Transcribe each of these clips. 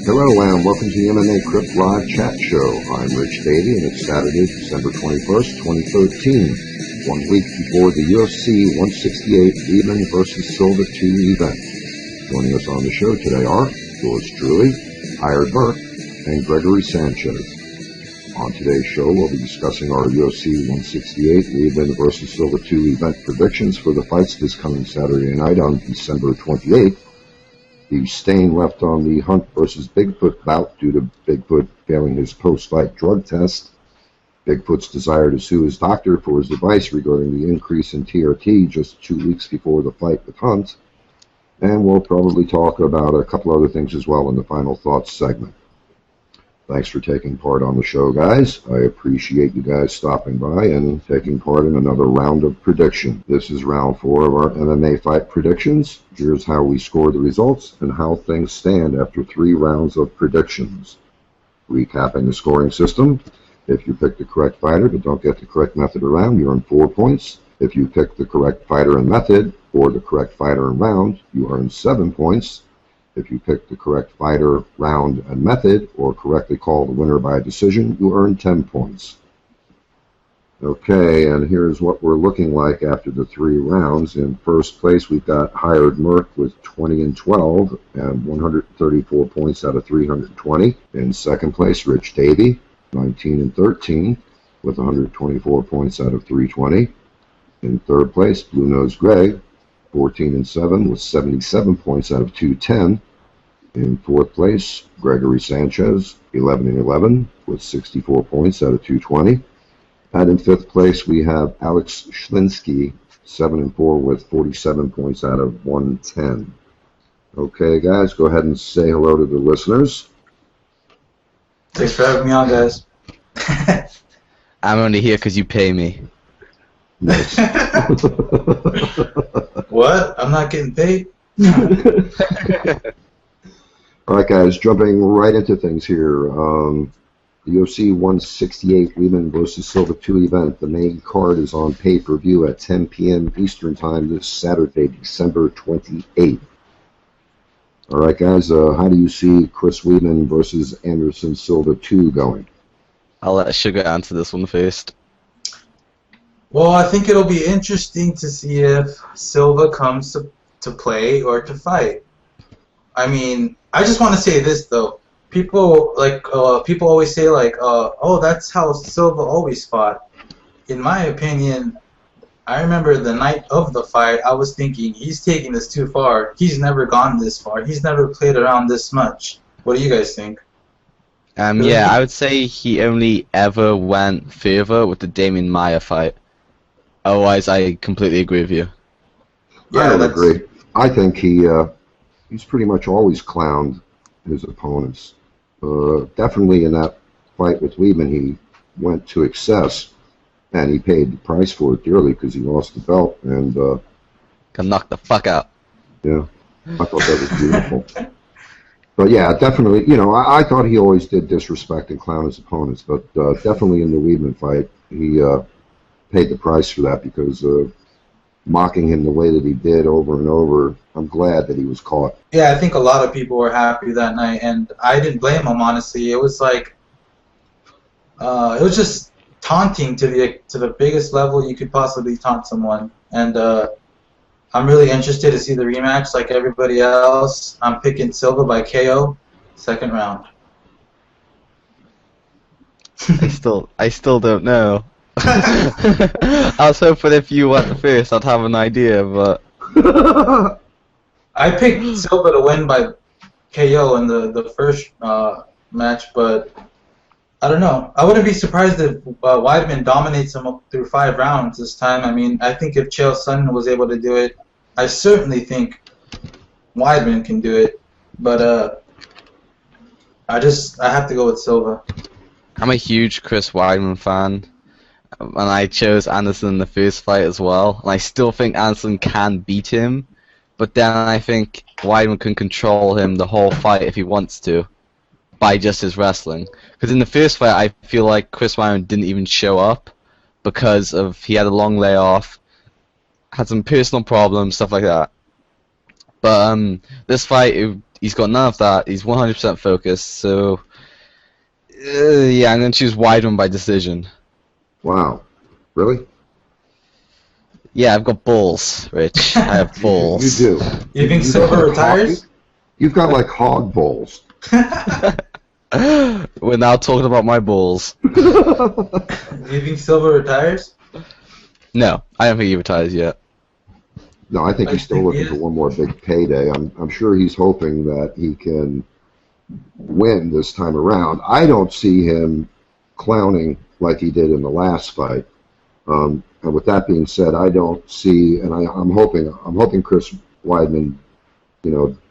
Hello and welcome to the MMA Crypt Live Chat Show. I'm Rich Davie and it's Saturday, December 21st, 2013. 1 week before the UFC 168 Weidman vs. Silva 2 event. Joining us on the show today are yours truly, Tyde and Gregory Sanchez. On today's show we'll be discussing our UFC 168 Weidman vs. Silva 2 event predictions for the fights this coming Saturday night on December 28th. The stain left on the Hunt versus Bigfoot bout due to Bigfoot failing his post-fight drug test. Bigfoot's desire to sue his doctor for his advice regarding the increase in TRT just 2 weeks before the fight with Hunt. And we'll probably talk about a couple other things as well in the Final Thoughts segment. Thanks for taking part on the show, guys. I appreciate you guys stopping by and taking part in another round of prediction. This is round 4 of our MMA fight predictions. Here's how we score the results and how things stand after 3 rounds of predictions. Recapping the scoring system. If you pick the correct fighter but don't get the correct method or round, you earn 4 points. If you pick the correct fighter and method or the correct fighter and round, you earn 7 points. If you pick the correct fighter, round, and method, or correctly call the winner by decision, you earn 10 points. Okay, and here's what we're looking like after the 3 rounds. In first place, we've got Hired Merc with 20-12 and 134 points out of 320. In second place, Rich Davie, 19-13 with 124 points out of 320. In third place, Blue Nose Greg, 14-7 with 77 points out of 210. In fourth place, Gregory Sanchez, 11-11 with 64 points out of 220. And in fifth place, we have Alex Schlinsky, 7-4 with 47 points out of 110. Okay, guys, go ahead and say hello to the listeners. Thanks for having me on, guys. I'm only here because you pay me. Nice. What? I'm not getting paid? All right, guys, jumping right into things here. The UFC 168 Weidman vs. Silva 2 event. The main card is on pay-per-view at 10 p.m. Eastern Time this Saturday, December 28th. All right, guys, how do you see Chris Weidman versus Anderson Silva 2 going? I'll let Sugar answer this one first. Well, I think it'll be interesting to see if Silva comes to play or to fight. I mean, I just want to say this though. People always say oh, that's how Silva always fought. In my opinion, I remember the night of the fight, I was thinking he's taking this too far. He's never gone this far. He's never played around this much. What do you guys think? Yeah, I would say he only ever went further with the Damian Maia fight. Otherwise, I completely agree with you. Yeah, I don't agree. I think he's pretty much always clowned his opponents. Definitely in that fight with Weidman, he went to excess, and he paid the price for it dearly because he lost the belt. And got knocked the fuck out. Yeah, I thought that was beautiful. But yeah, definitely, you know, I thought he always did disrespect and clown his opponents, but definitely in the Weidman fight, he paid the price for that because mocking him the way that he did over and over, I'm glad that he was caught. Yeah, I think a lot of people were happy that night, and I didn't blame him, honestly. It was like, it was just taunting to the biggest level you could possibly taunt someone. And I'm really interested to see the rematch like everybody else. I'm picking Silva by KO, second round. I still don't know. I was hoping if you went first, I'd have an idea, but I picked Silva to win by KO in the first match, but I don't know. I wouldn't be surprised if Weidman dominates him through 5 rounds this time. I mean, I think if Chael Sonnen was able to do it, I certainly think Weidman can do it. But I have to go with Silva. I'm a huge Chris Weidman fan, and I chose Anderson in the first fight as well. And I still think Anderson can beat him, but then I think Weidman can control him the whole fight if he wants to, by just his wrestling. Because in the first fight, I feel like Chris Weidman didn't even show up because he had a long layoff, had some personal problems, stuff like that. But this fight, he's got none of that. He's 100% focused. So yeah, I'm gonna choose Weidman by decision. Wow. Really? Yeah, I've got balls, Rich. I have balls. You do. You think Silva retires? You've got like hog balls. We're now talking about my balls. You think Silva retires? No, I don't think he retires yet. No, I think he's still looking for one more big payday. I'm sure he's hoping that he can win this time around. I don't see him clowning like he did in the last fight. And with that being said, I don't see, and I'm hoping Chris Weidman,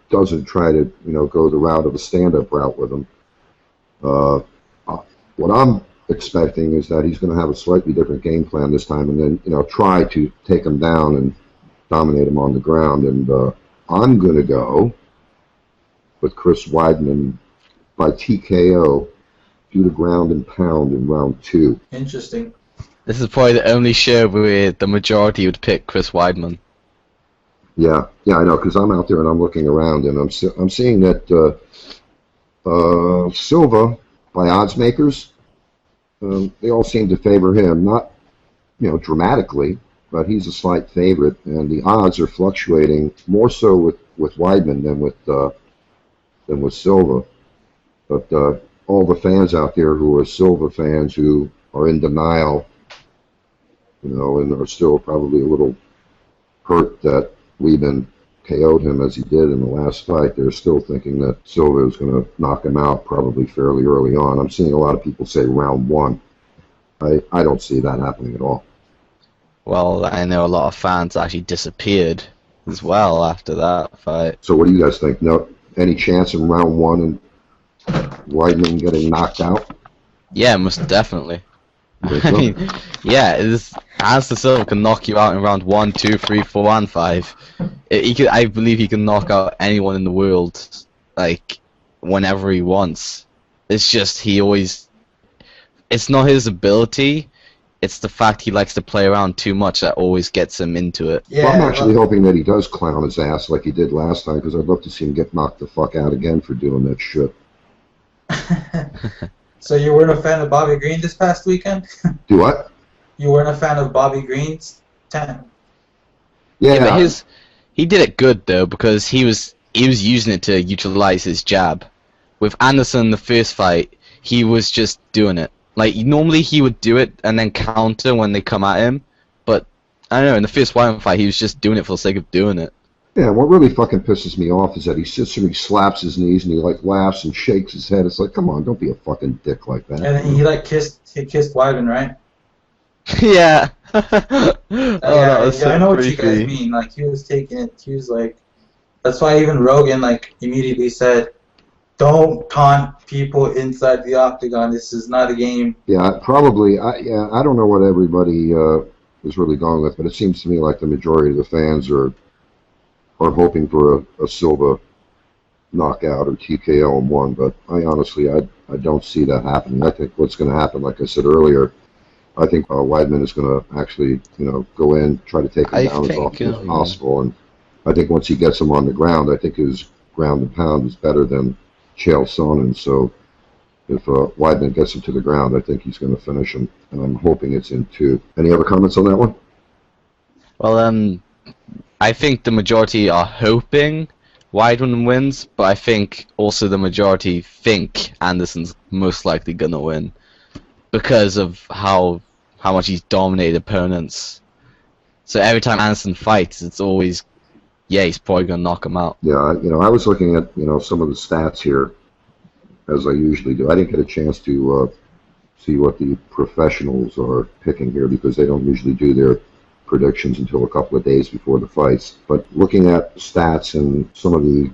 doesn't try to, go the route of a stand-up route with him. What I'm expecting is that he's going to have a slightly different game plan this time, and then, try to take him down and dominate him on the ground. And I'm going to go with Chris Weidman by TKO due to ground and pound in round 2. Interesting. This is probably the only show where the majority would pick Chris Weidman. Yeah, I know, because I'm out there and I'm looking around and I'm seeing that Silva, by odds makers, they all seem to favor him. Not, dramatically, but he's a slight favorite, and the odds are fluctuating more so with Weidman than with Silva. But all the fans out there who are Silva fans who are in denial, and are still probably a little hurt that Weidman KO'd him as he did in the last fight, they're still thinking that Silva is going to knock him out probably fairly early on. I'm seeing a lot of people say round 1. I don't see that happening at all. Well, I know a lot of fans actually disappeared as well after that fight. So what do you guys think? No, any chance in round 1 and Weidman getting knocked out? Yeah, most definitely. I mean, yeah, Anderson Silva can knock you out in round 1, 2, 3, 4, and 5. I believe he can knock out anyone in the world, like, whenever he wants. It's just it's not his ability, it's the fact he likes to play around too much that always gets him into it. Yeah, well, I'm actually hoping that he does clown his ass like he did last time, because I'd love to see him get knocked the fuck out again for doing that shit. So you weren't a fan of Bobby Green this past weekend? Do what? You weren't a fan of Bobby Green's 10? Yeah, but he did it good though, because he was using it to utilize his jab. With Anderson, the first fight, he was just doing it. Like, normally he would do it and then counter when they come at him, but I don't know, in the first Weidman fight, he was just doing it for the sake of doing it. Yeah, what really fucking pisses me off is that he sits and he slaps his knees and he like laughs and shakes his head. It's like, come on, don't be a fucking dick like that. And then he kissed Weidman, right? Yeah. I know what you guys mean. Like, he was taking it. He was like, that's why even Rogan immediately said, don't taunt people inside the octagon. This is not a game. Yeah, probably. I don't know what everybody is really going with, but it seems to me like the majority of the fans are hoping for a Silva knockout or TKO in 1, but I honestly, I don't see that happening. I think what's going to happen, like I said earlier, I think Weidman is going to actually, go in, try to take him down as often as possible, and I think once he gets him on the ground, I think his ground and pound is better than Chael Sonnen, so if Weidman gets him to the ground, I think he's going to finish him, and I'm hoping it's in 2. Any other comments on that one? Well, I think the majority are hoping Weidman wins, but I think also the majority think Anderson's most likely gonna win because of how much he's dominated opponents. So every time Anderson fights, it's always, yeah, he's probably gonna knock him out. Yeah, I was looking at some of the stats here, as I usually do. I didn't get a chance to see what the professionals are picking here, because they don't usually do their predictions until a couple of days before the fights. But looking at stats and some of the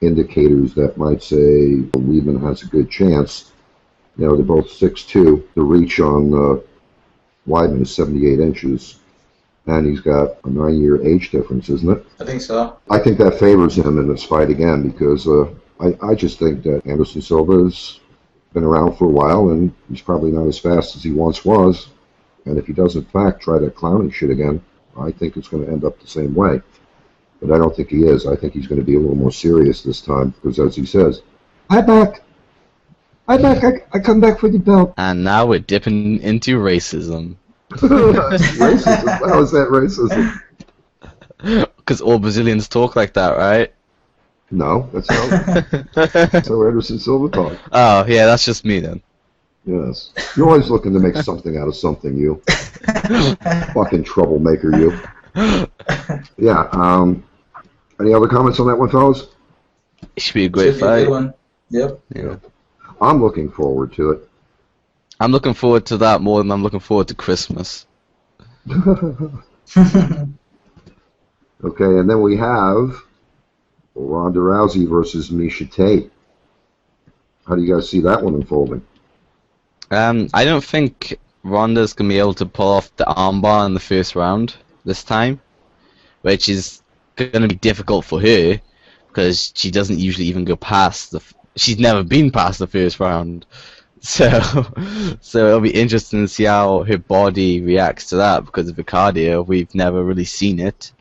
indicators that might say Weidman has a good chance, they're both 6'2". The reach on Weidman is 78 inches, and he's got a 9-year age difference, isn't it? I think so. I think that favors him in this fight again, because I just think that Anderson Silva has been around for a while, and he's probably not as fast as he once was. And if he does, in fact, try that clowning shit again, I think it's going to end up the same way. But I don't think he is. I think he's going to be a little more serious this time, because, as he says, I'm back. I come back for the belt. And now we're dipping into racism. Racism? How is that racism? Because all Brazilians talk like that, right? No, that's how Anderson Silva talks. Oh, yeah, that's just me then. Yes. You're always looking to make something out of something, you. Fucking troublemaker, you. Yeah, any other comments on that one, fellas? It should be a great fight. Be a good one. Yep. Yeah. I'm looking forward to it. I'm looking forward to that more than I'm looking forward to Christmas. Okay, and then we have Ronda Rousey versus Miesha Tate. How do you guys see that one unfolding? I don't think Ronda's going to be able to pull off the armbar in the first round this time, which is going to be difficult for her because she doesn't usually even go past she's never been past the first round. So it'll be interesting to see how her body reacts to that, because of the cardio. We've never really seen it.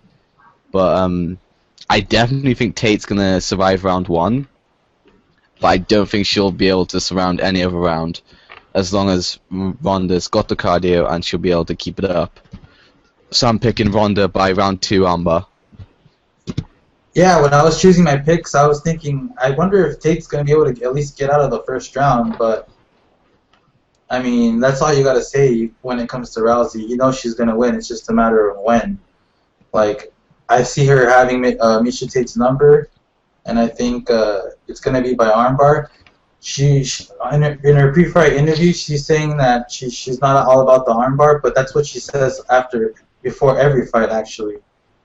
But I definitely think Tate's going to survive round one, but I don't think she'll be able to surround any other round, as long as Ronda's got the cardio and she'll be able to keep it up. So I'm picking Ronda by round 2 armbar. Yeah, when I was choosing my picks, I was thinking, I wonder if Tate's going to be able to at least get out of the first round, but I mean, that's all you got to say when it comes to Rousey. You know she's going to win, it's just a matter of when. Like, I see her having Miesha Tate's number, and I think it's going to be by armbar. In her pre-fight interview, she's saying that she's not all about the armbar, but that's what she says before every fight, actually.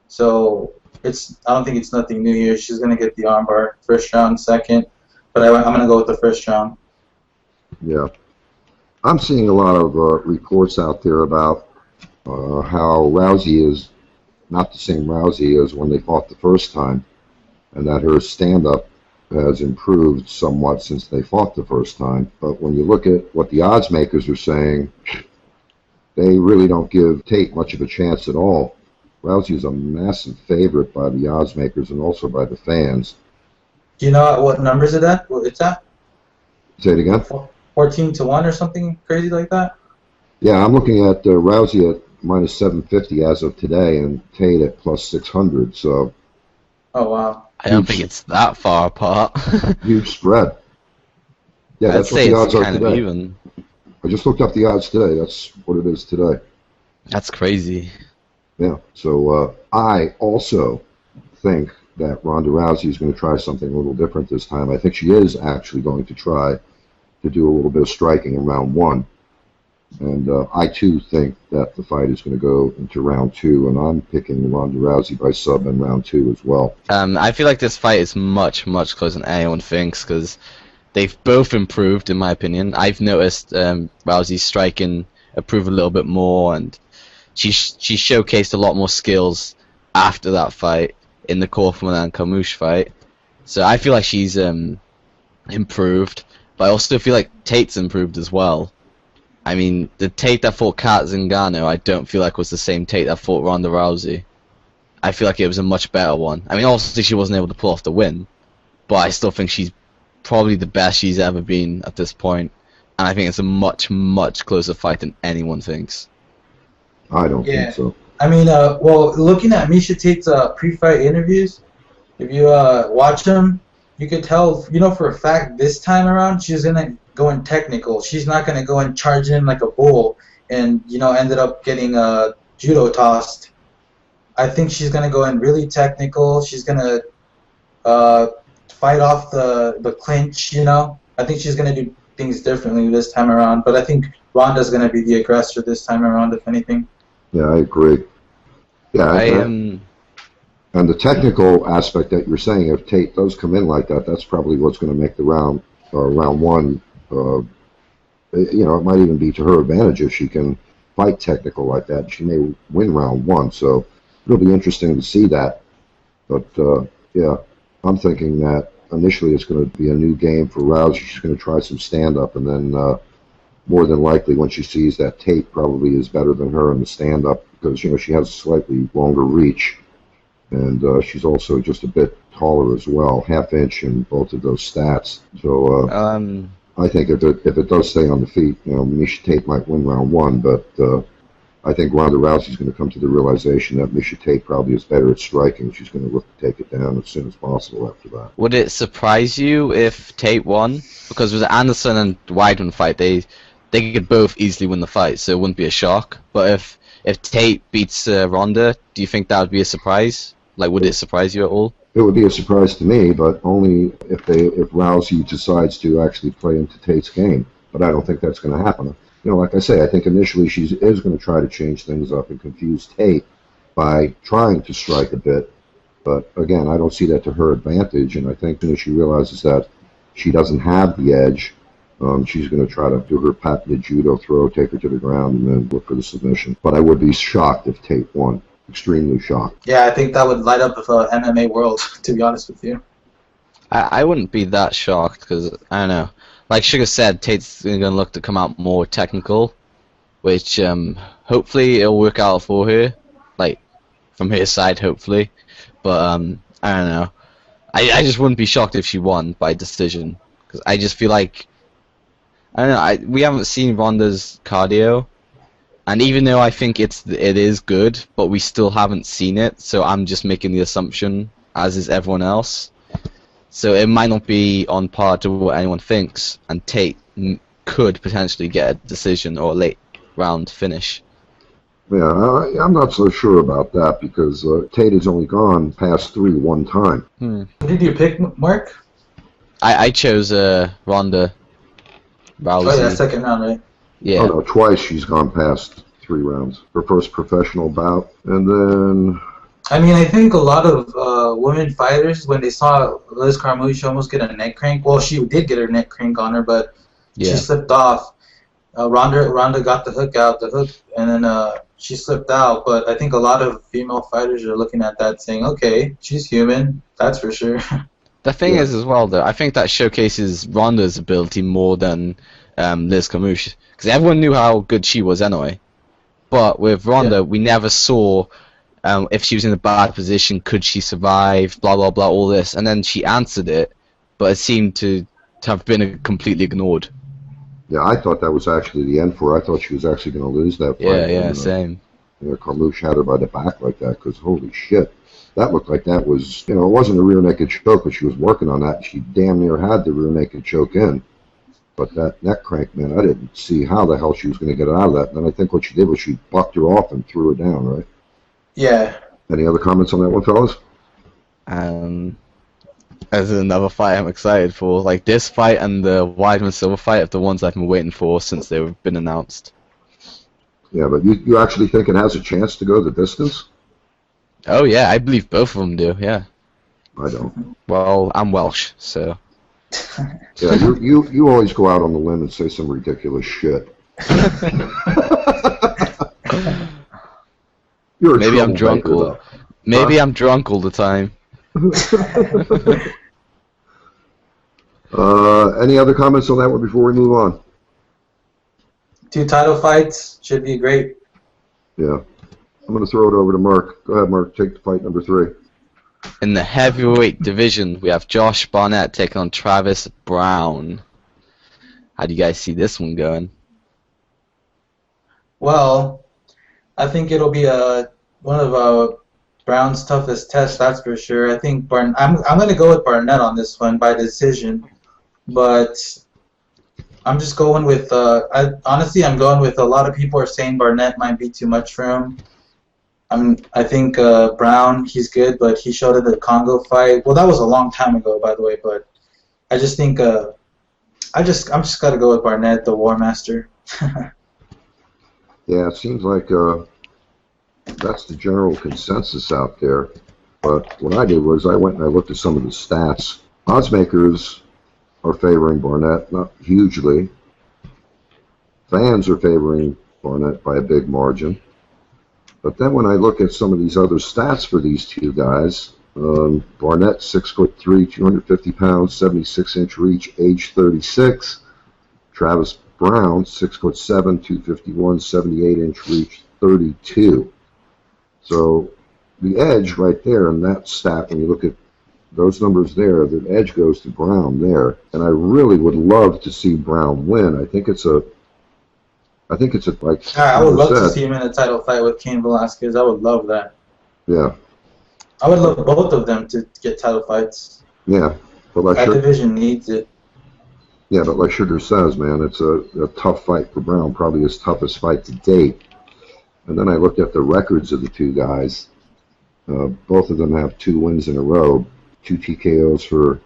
So I don't think it's nothing new here. She's going to get the armbar first round, second, but I'm going to go with the first round. Yeah. I'm seeing a lot of reports out there about how Rousey is not the same Rousey as when they fought the first time, and that her stand-up has improved somewhat since they fought the first time. But when you look at what the odds makers are saying, they really don't give Tate much of a chance at all. Rousey is a massive favorite by the odds makers and also by the fans. Do you know what numbers it's at? Say it again? 14-1 or something crazy like that? Yeah, I'm looking at Rousey at minus 750 as of today, and Tate at plus 600. So. Oh wow! I don't think it's that far apart. Huge spread. Yeah, that's what the odds are today. Even. I just looked up the odds today. That's what it is today. That's crazy. Yeah. So I also think that Ronda Rousey is going to try something a little different this time. I think she is actually going to try to do a little bit of striking in round 1. And I, too, think that the fight is going to go into round 2, and I'm picking Ronda Rousey by sub in round 2 as well. I feel like this fight is much, much closer than anyone thinks, because they've both improved, in my opinion. I've noticed Rousey's striking improve a little bit more, and she showcased a lot more skills after that fight in the Kaufman and Carmouche fight. So I feel like she's improved, but I also feel like Tate's improved as well. I mean, the Tate that fought Kat Zingano, I don't feel like was the same Tate that fought Ronda Rousey. I feel like it was a much better one. I mean, obviously she wasn't able to pull off the win, but I still think she's probably the best she's ever been at this point, and I think it's a much, much closer fight than anyone thinks. I don't think so. I mean, well, looking at Miesha Tate's pre-fight interviews, if you watch them, you could tell, for a fact this time around she's gonna go in technical. She's not gonna go and charge in like a bull and ended up getting judo tossed. I think she's gonna go in really technical. She's gonna fight off the clinch. I think she's gonna be things differently this time around. But I think Ronda's going to be the aggressor this time around, if anything. Yeah, I agree. Yeah, I and the technical aspect that you're saying, if Tate does come in like that, that's probably what's going to make the round one. You know, it might even be to her advantage if she can fight technical like that. She may win round one, so it'll be interesting to see that. But yeah, I'm thinking that initially it's going to be a new game for Rousey. She's going to try some stand-up, and then more than likely when she sees that Tate probably is better than her in the stand-up because, you know, she has a slightly longer reach, and she's also just a bit taller as well, half-inch in both of those stats. So I think if it does stay on the feet, you know, Miesha Tate might win round one, but I think Ronda Rousey's going to come to the realization that Miesha Tate probably is better at striking. She's going to look to take it down as soon as possible after that. Would it surprise you if Tate won? Because with the Anderson and Weidman fight, they could both easily win the fight, so it wouldn't be a shock. But if Tate beats Ronda, do you think that would be a surprise? Like, would it surprise you at all? It would be a surprise to me, but only if Rousey decides to actually play into Tate's game. But I don't think that's going to happen. You know, like I say, I think initially she is going to try to change things up and confuse Tate by trying to strike a bit. But again, I don't see that to her advantage, and I think when she realizes that she doesn't have the edge, she's going to try to do her patented judo throw, take her to the ground, and then look for the submission. But I would be shocked if Tate won. Extremely shocked. Yeah, I think that would light up the MMA world, to be honest with you. I wouldn't be that shocked because, I don't know. Like Sugar said, Tate's going to look to come out more technical, which hopefully it'll work out for her, like from her side, hopefully. But I don't know. I just wouldn't be shocked if she won by decision because I just feel like, I don't know. We haven't seen Ronda's cardio. And even though I think it is good, but we still haven't seen it, so I'm just making the assumption, as is everyone else. So it might not be on par to what anyone thinks, and Tate could potentially get a decision or a late round finish. Yeah, I'm not so sure about that because Tate has only gone past 3 one time. What did you pick, Mark? I chose Ronda Rousey. Oh yeah, second round, right? Yeah. Oh no, twice she's gone past 3 rounds. Her first professional bout, and then... I mean, I think a lot of women fighters, when they saw Liz Carmouche almost get a neck crank, well, she did get her neck crank on her, but she slipped off. Ronda got the hook out, and then she slipped out. But I think a lot of female fighters are looking at that saying, okay, she's human, that's for sure. The thing is as well, though, I think that showcases Ronda's ability more than Liz Carmouche. Because everyone knew how good she was anyway. But with Ronda, we never saw if she was in a bad position, could she survive, blah, blah, blah, all this. And then she answered it, but it seemed to have been completely ignored. Yeah, I thought that was actually the end for her. I thought she was actually going to lose that fight. Yeah, same. You know, Carmouche had her by the back like that, because holy shit. That looked like that was, you know, it wasn't a rear naked choke, but she was working on that. She damn near had the rear naked choke in. But that neck crank, man, I didn't see how the hell she was going to get out of that. And then I think what she did was she bucked her off and threw her down, right? Yeah. Any other comments on that one, fellas? As another fight I'm excited for. Like this fight and the Weidman Silva fight are the ones I've been waiting for since they've been announced. Yeah, but you actually think it has a chance to go the distance? Oh yeah, I believe both of them do, yeah. I don't. Well, I'm Welsh, so... Yeah, you always go out on the limb and say some ridiculous shit. Maybe I'm drunk I'm drunk all the time. Any other comments on that one before we move on? 2 title fights should be great. Yeah. I'm going to throw it over to Mark. Go ahead, Mark. Take the fight number 3. In the heavyweight division, we have Josh Barnett taking on Travis Brown. How do you guys see this one going? Well, I think it'll be one of Brown's toughest tests, that's for sure. I think I'm going to go with Barnett on this one by decision, but I'm just going with honestly, I'm going with a lot of people are saying Barnett might be too much for him. I think Brown, he's good, but he showed it at the Congo fight. Well, that was a long time ago, by the way, but I just think I'm just gotta go with Barnett, the War Master. Yeah, it seems like that's the general consensus out there. But what I did was I went and I looked at some of the stats. Odds makers are favoring Barnett, not hugely. Fans are favoring Barnett by a big margin. But then when I look at some of these other stats for these two guys, Barnett, 6'3", 250 pounds, 76-inch reach, age 36. Travis Brown, 6'7", 251, 78-inch reach, 32. So the edge right there in that stat, when you look at those numbers there, the edge goes to Brown there. And I really would love to see Brown win. I think it's a like I would love to see him in a title fight with Cain Velasquez. I would love that. Yeah. I would love both of them to get title fights. Yeah. But like that division needs it. Yeah, but like Sugar says, man, it's a tough fight for Brown, probably his toughest fight to date. And then I looked at the records of the two guys. Both of them have 2 wins in a row, 2 TKOs for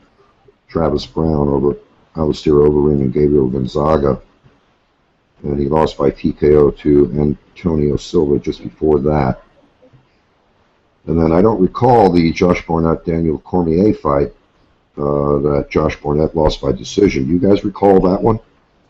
Travis Brown over Alistair Overeem and Gabriel Gonzaga. And he lost by TKO to Antonio Silva just before that. And then I don't recall the Josh Barnett-Daniel Cormier fight that Josh Barnett lost by decision. You guys recall that one?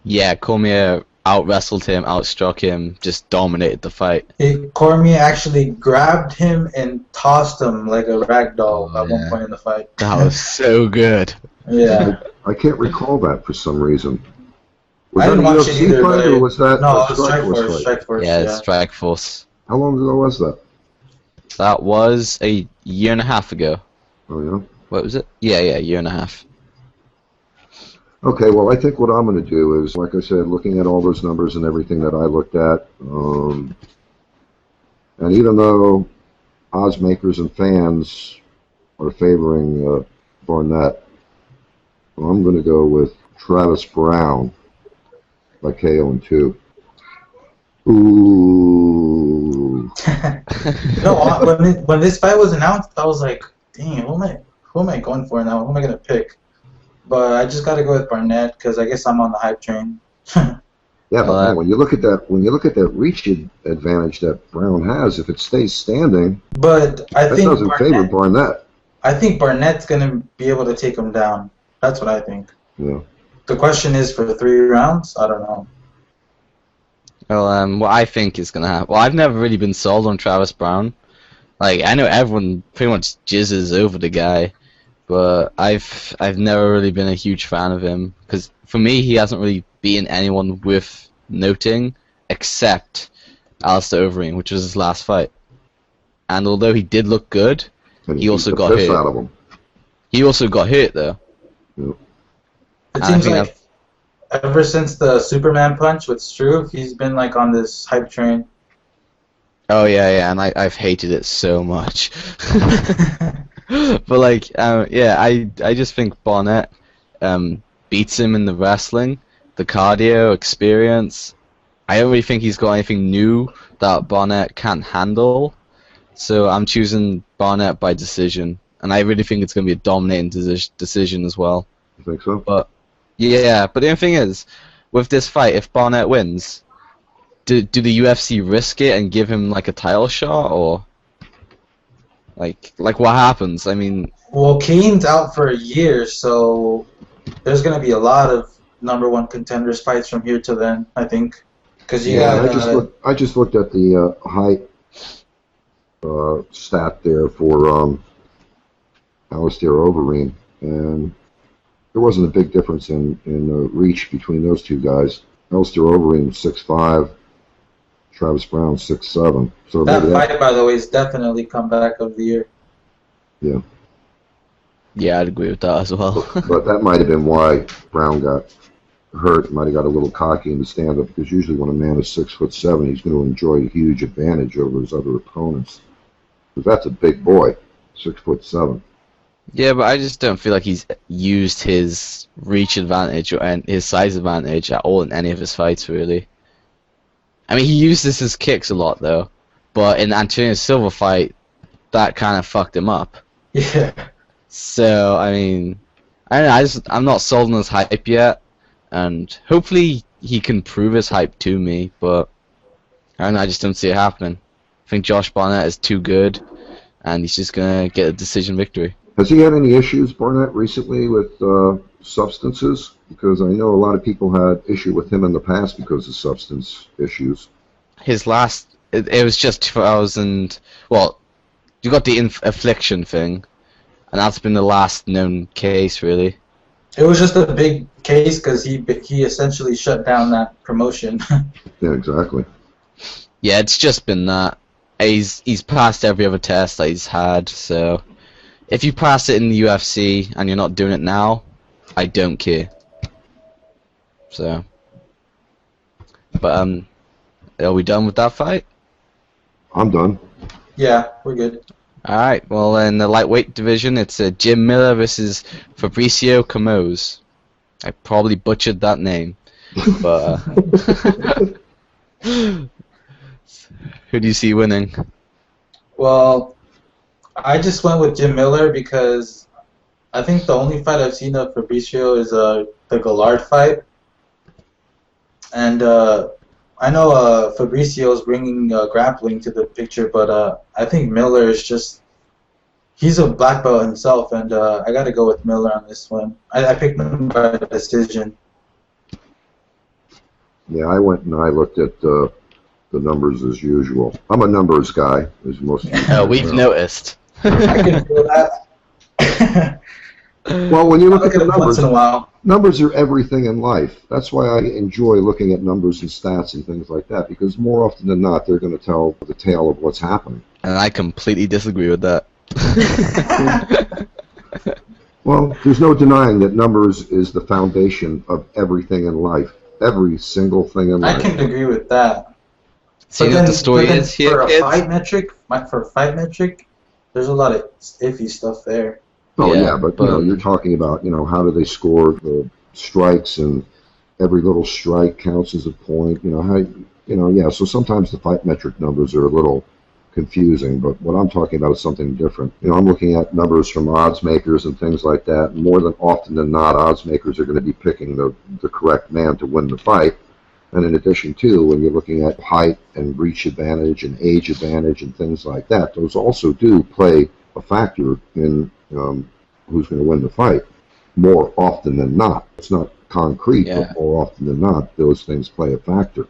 Yeah, Cormier out-wrestled him, outstruck him, just dominated the fight. Cormier actually grabbed him and tossed him like a rag doll at one point in the fight. That was so good. Yeah. I can't recall that for some reason. I didn't watch it either, but or was that no, it was Strikeforce. Yeah, Strikeforce. How long ago was that? That was a year and a half ago. Oh, yeah? What was it? Yeah, a year and a half. Okay, well, I think what I'm going to do is, like I said, looking at all those numbers and everything that I looked at, and even though odds makers and fans are favoring Barnett, I'm going to go with Travis Brown by KO in 2. Ooh. No, when this fight was announced, I was like, dang, who am I going for now? Who am I going to pick? But I just got to go with Barnett because I guess I'm on the hype train. Yeah, but man, when you look at that reach advantage that Brown has, if it stays standing, but I think doesn't favor Barnett. I think Barnett's going to be able to take him down. That's what I think. Yeah. The question is for 3 rounds? I don't know. Well, what I think is gonna happen. Well, I've never really been sold on Travis Brown. Like, I know everyone pretty much jizzes over the guy, but I've never really been a huge fan of him because for me he hasn't really beaten anyone worth noting except Alistair Overeem, which was his last fight. And although he did look good, he also got hurt. Out of him. He also got hurt though. Yep. It seems like ever since the Superman punch with Struve, he's been like on this hype train. Oh yeah, and I've hated it so much. But like, yeah, I just think Barnett beats him in the wrestling, the cardio, experience. I don't really think he's got anything new that Barnett can't handle. So I'm choosing Barnett by decision, and I really think it's going to be a dominating decision as well. You think so? But yeah, but the only thing is, with this fight, if Barnett wins, do the UFC risk it and give him like a title shot, or like what happens? I mean, well, Cain's out for a year, so there's going to be a lot of #1 contenders fights from here to then, I think. Because I just looked at the height stat there for Alistair Overeem, and there wasn't a big difference in reach between those two guys. Alistair Overeem 6'5", Travis Brown 6'7". So that fight, by the way, is definitely comeback of the year. Yeah. Yeah, I'd agree with that as well. But that might have been why Brown got hurt. Might have got a little cocky in the stand-up because usually when a man is 6'7", he's going to enjoy a huge advantage over his other opponents. Because that's a big boy, 6'7". Yeah, but I just don't feel like he's used his reach advantage or his size advantage at all in any of his fights, really. I mean, he uses his kicks a lot, though. But in the Antonio Silva fight, that kind of fucked him up. Yeah. So, I mean, I don't know, I'm not sold on his hype yet. and hopefully he can prove his hype to me. But I don't know, I just don't see it happening. I think Josh Barnett is too good, and he's just gonna get a decision victory. Has he had any issues, Barnett, recently with substances? Because I know a lot of people had issue with him in the past because of substance issues. His last, it was just 2000. Well, you got the affliction thing, and that's been the last known case, really. It was just a big case because he essentially shut down that promotion. Yeah, exactly. Yeah, it's just been that. He's passed every other test that he's had, so if you pass it in the UFC and you're not doing it now, I don't care. So, but are we done with that fight? I'm done. Yeah, we're good. Alright, well in the lightweight division it's Jim Miller versus Fabricio Camões. I probably butchered that name, but who do you see winning? Well, I just went with Jim Miller because I think the only fight I've seen of Fabricio is the Gallard fight. And I know Fabricio's bringing grappling to the picture, but I think Miller is just... He's a black belt himself, and I got to go with Miller on this one. I picked him by decision. Yeah, I went and I looked at the numbers as usual. I'm a numbers guy, as most people We've noticed. I can feel that. Well, when you look at the numbers, once in a while. Numbers are everything in life. That's why I enjoy looking at numbers and stats and things like that, because more often than not, they're going to tell the tale of what's happening. And I completely disagree with that. Well, there's no denying that numbers is the foundation of everything in life. Every single thing in life. I can agree with that. See what the story is here, for a kids? fight metric, there's a lot of iffy stuff there. Oh Yeah, yeah, but you're talking about how do they score the strikes, and every little strike counts as a point. Yeah. So sometimes the fight metric numbers are a little confusing, but what I'm talking about is something different. I'm looking at numbers from odds makers and things like that. More than often than not, odds makers are going to be picking the correct man to win the fight. And in addition to, when you're looking at height and reach advantage and age advantage and things like that, those also do play a factor in who's going to win the fight. More often than not. It's not concrete, Yeah. but more often than not, those things play a factor.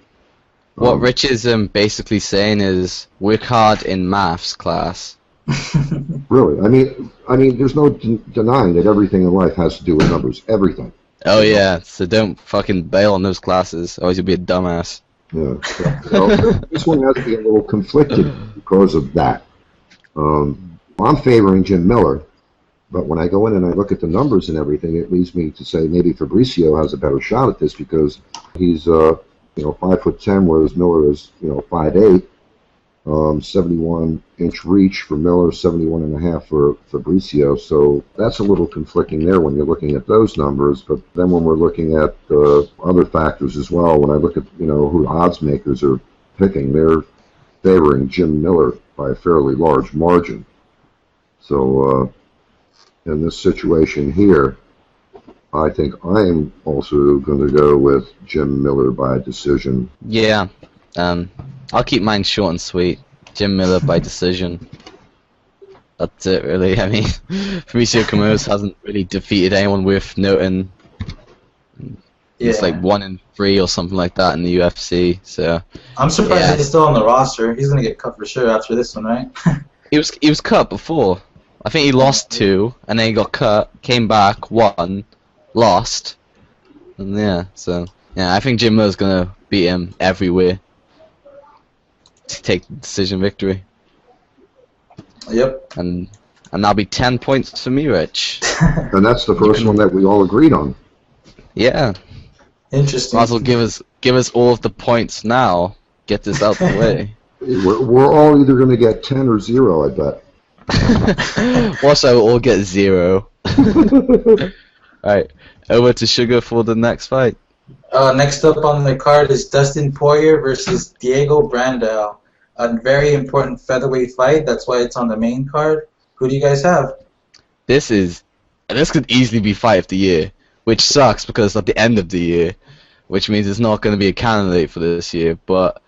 What Rich is basically saying is work hard in maths class. Really, I mean, there's no denying that everything in life has to do with numbers. Everything. Oh yeah, so don't fucking bail on those classes, otherwise you'll be a dumbass. Yeah. So, this one has to be a little conflicted because of that. I'm favoring Jim Miller, but when I go in and I look at the numbers and everything, it leads me to say maybe Fabricio has a better shot at this because he's 5'10", whereas Miller is 5'8". 71-inch reach for Miller, 71.5 for Fabricio. So that's a little conflicting there when you're looking at those numbers. But then when we're looking at other factors as well, when I look at who odds makers are picking, they're favoring Jim Miller by a fairly large margin. So in this situation here, I think I am also going to go with Jim Miller by decision. Yeah, I'll keep mine short and sweet. Jim Miller by decision. That's it, really. I mean, Fabricio Camões hasn't really defeated anyone worth noting. He's like 1-3 or something like that in the UFC. So I'm surprised he's still on the roster. He's gonna get cut for sure after this one, right? he was cut before. I think he lost 2, and then he got cut, came back, won, lost, and I think Jim Miller's gonna beat him everywhere to take the decision victory. Yep. And that'll be 10 points for me, Rich. And that's the first one that we all agreed on. Yeah. Interesting. Might as well give us all of the points now. Get this out the way. We're all either going to get 10 or 0, I bet. Watch, I will all get 0. Alright, over to Sugar for the next fight. Next up on the card is Dustin Poirier versus Diego Brandao. A very important featherweight fight. That's why it's on the main card. Who do you guys have? This could easily be fight of the year. which sucks because it's at the end of the year, which means it's not going to be a candidate for this year. But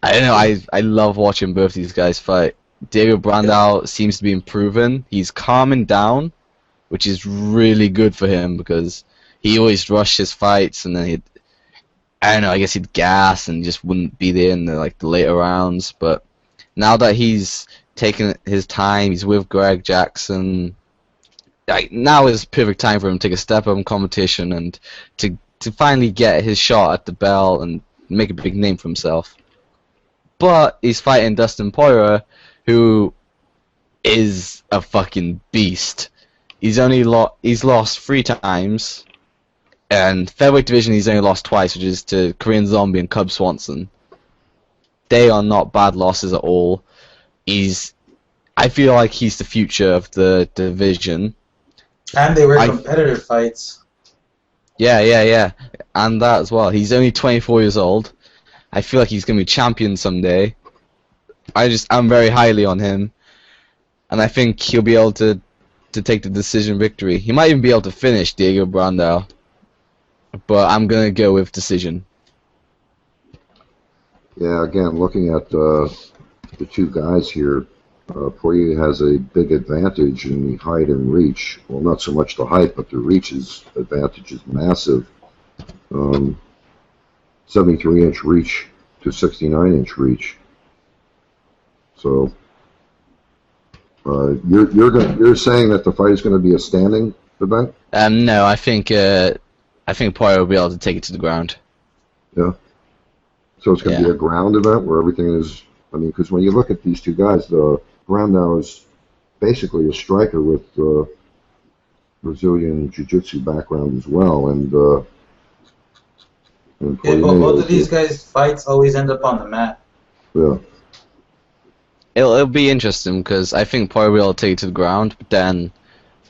I don't know. I love watching both these guys fight. Diego Brandao seems to be improving. He's calming down, which is really good for him because he always rushed his fights and then I don't know, I guess he'd gas and just wouldn't be there in the later rounds. But now that he's taken his time, he's with Greg Jackson. Now is perfect time for him to take a step up in competition and to finally get his shot at the belt and make a big name for himself. But he's fighting Dustin Poirier, who is a fucking beast. He's lost 3 times. And featherweight division, he's only lost twice, which is to Korean Zombie and Cub Swanson. They are not bad losses at all. I feel like he's the future of the division. And they were competitive fights. Yeah. And that as well. He's only 24 years old. I feel like he's going to be champion someday. I'm very highly on him. And I think he'll be able to take the decision victory. He might even be able to finish Diego Brandao. But I'm going to go with decision. Yeah, again, looking at the 2 guys here, Poirier has a big advantage in the height and reach. Well, not so much the height, but the reach advantage is massive. 73-inch reach to 69-inch reach. So you're saying that the fight is going to be a standing event? No, I think Poirier will be able to take it to the ground. Yeah. So it's going to be a ground event where everything is. I mean, because when you look at these 2 guys, Brandao is basically a striker with Brazilian Jiu-Jitsu background as well, and but both of these guys' fights always end up on the mat. Yeah. It'll be interesting because I think Poirier will be able to take it to the ground, but then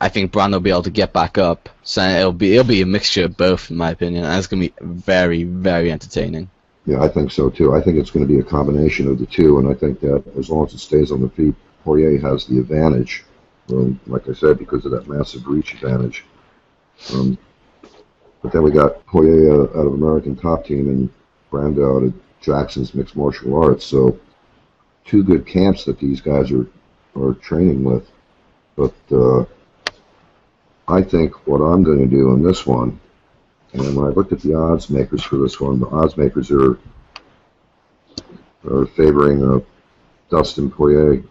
I think Brandao will be able to get back up. So it'll be a mixture of both, in my opinion, and it's going to be very, very entertaining. Yeah, I think so too. I think it's going to be a combination of the 2, and I think that as long as it stays on the feet, Poirier has the advantage. Like I said, because of that massive reach advantage. But then we got Poirier out of American Top Team and Brandao out of Jackson's Mixed Martial Arts. So 2 good camps that these guys are training with. But I think what I'm going to do in this one, and when I looked at the odds makers for this one, the odds makers are favoring Dustin Poirier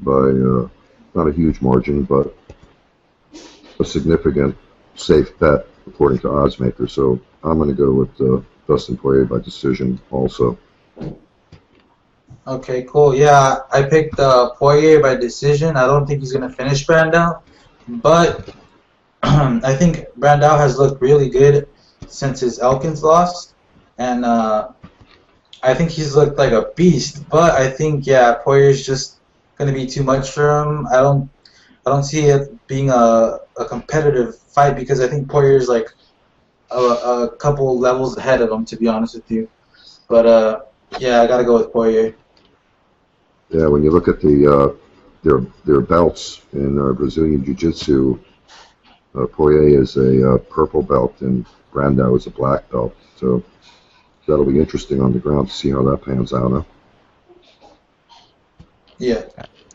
by not a huge margin, but a significant safe bet according to odds makers. So I'm going to go with Dustin Poirier by decision also. Okay, cool. Yeah, I picked Poirier by decision. I don't think he's going to finish Brandao, but I think Brandao has looked really good since his Elkins loss, and I think he's looked like a beast. But I think Poirier's just going to be too much for him. I don't see it being a competitive fight because I think Poirier's like a couple levels ahead of him, to be honest with you. But I gotta go with Poirier. Yeah, when you look at their belts in Brazilian Jiu-Jitsu, Poirier is a purple belt and Brandao is a black belt. So that'll be interesting on the ground to see how that pans out. Huh? Yeah.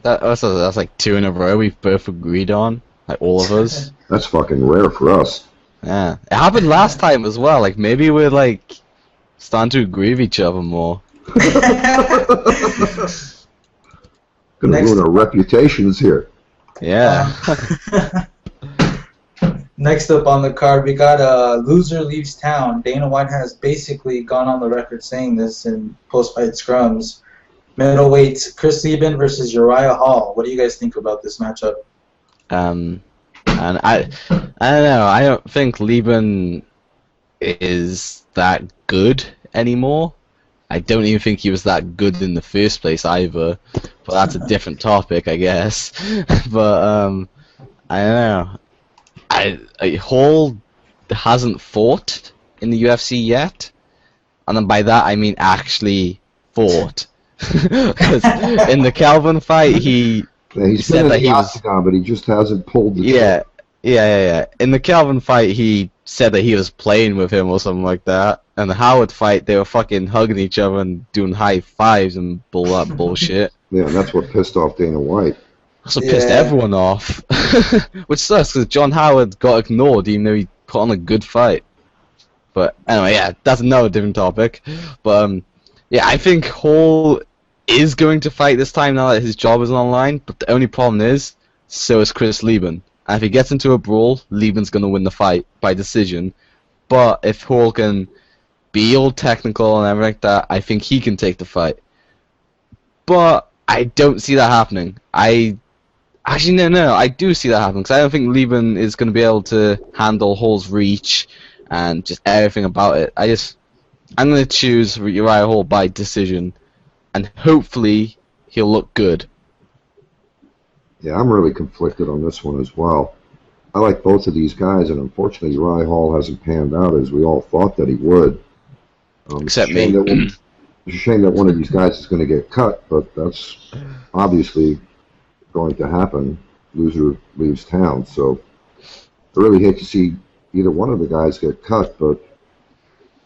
That's like 2 in a row we've both agreed on, like all of us. That's fucking rare for us. Yeah, it happened last time as well. Like maybe we're like starting to agree with each other more. Gonna ruin our reputations here. Yeah. Next up on the card, we got Loser Leaves Town. Dana White has basically gone on the record saying this in post-fight scrums. Middleweights, Chris Lieben versus Uriah Hall. What do you guys think about this matchup? And I don't know. I don't think Lieben is that good anymore. I don't even think he was that good in the first place either. But that's a different topic, I guess. But I don't know. Hall hasn't fought in the UFC yet, and then by that I mean actually fought. Because in the Calvin fight, he he's said been in that the he was octagon, but he just hasn't pulled the yeah. Yeah. In the Calvin fight, he said that he was playing with him or something like that. And the Howard fight, they were fucking hugging each other and doing high fives and that bullshit. Yeah, and that's what pissed off Dana White. Also pissed everyone off. Which sucks, because John Howard got ignored even though he put on a good fight. But anyway, yeah, that's another different topic. But yeah, I think Hall is going to fight this time now that his job is online. But the only problem is, so is Chris Lieben. And if he gets into a brawl, Lieben's going to win the fight by decision. But if Hall can be all technical and everything like that, I think he can take the fight. But I don't see that happening. Actually, no, I do see that happening, because I don't think Lieben is going to be able to handle Hall's reach and just everything about it. I'm going to choose Uriah Hall by decision, and hopefully he'll look good. Yeah, I'm really conflicted on this one as well. I like both of these guys, and unfortunately Uriah Hall hasn't panned out as we all thought that he would. Except me. It's a shame that one of these guys is going to get cut, but that's obviously going to happen. Loser leaves town, so I really hate to see either one of the guys get cut, but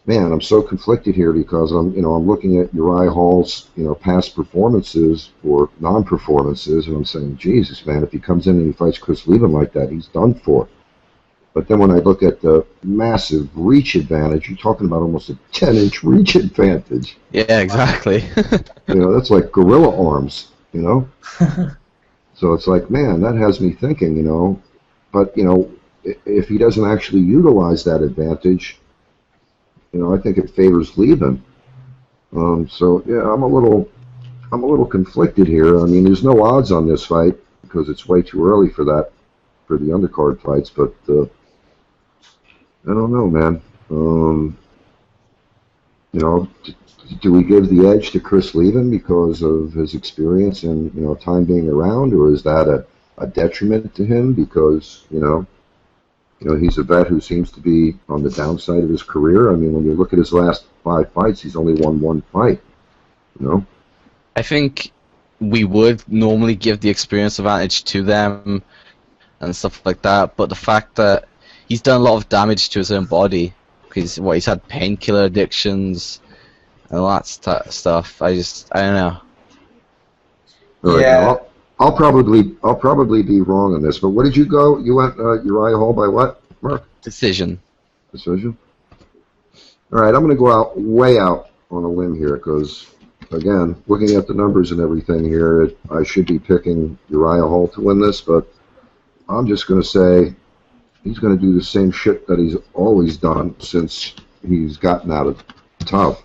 man, I'm so conflicted here because I'm looking at Uriah Hall's, past performances or non-performances, and I'm saying, Jesus, man, if he comes in and he fights Chris Lieben like that, he's done for. But then when I look at the massive reach advantage, you're talking about almost a 10-inch reach advantage. Yeah, exactly. That's like gorilla arms, So it's like, man, that has me thinking, but, if he doesn't actually utilize that advantage, I think it favors Lieben. So yeah, I'm a little conflicted here. I mean, there's no odds on this fight because it's way too early for the undercard fights. But I don't know, man. Do we give the edge to Chris Lieben because of his experience and time being around, or is that a detriment to him because he's a vet who seems to be on the downside of his career? I mean, when you look at his last 5 fights, he's only won 1 fight. I think we would normally give the experience advantage to them and stuff like that, but the fact that he's done a lot of damage to his own body, because he's had painkiller addictions and all that stuff. I don't know. All right, yeah. I'll probably be wrong on this, but what did you go? You went Uriah Hall by what, Mark? Decision. All right, I'm going to go way out on a limb here because, again, looking at the numbers and everything here, I should be picking Uriah Hall to win this, but I'm just going to say he's going to do the same shit that he's always done since he's gotten out of Tough.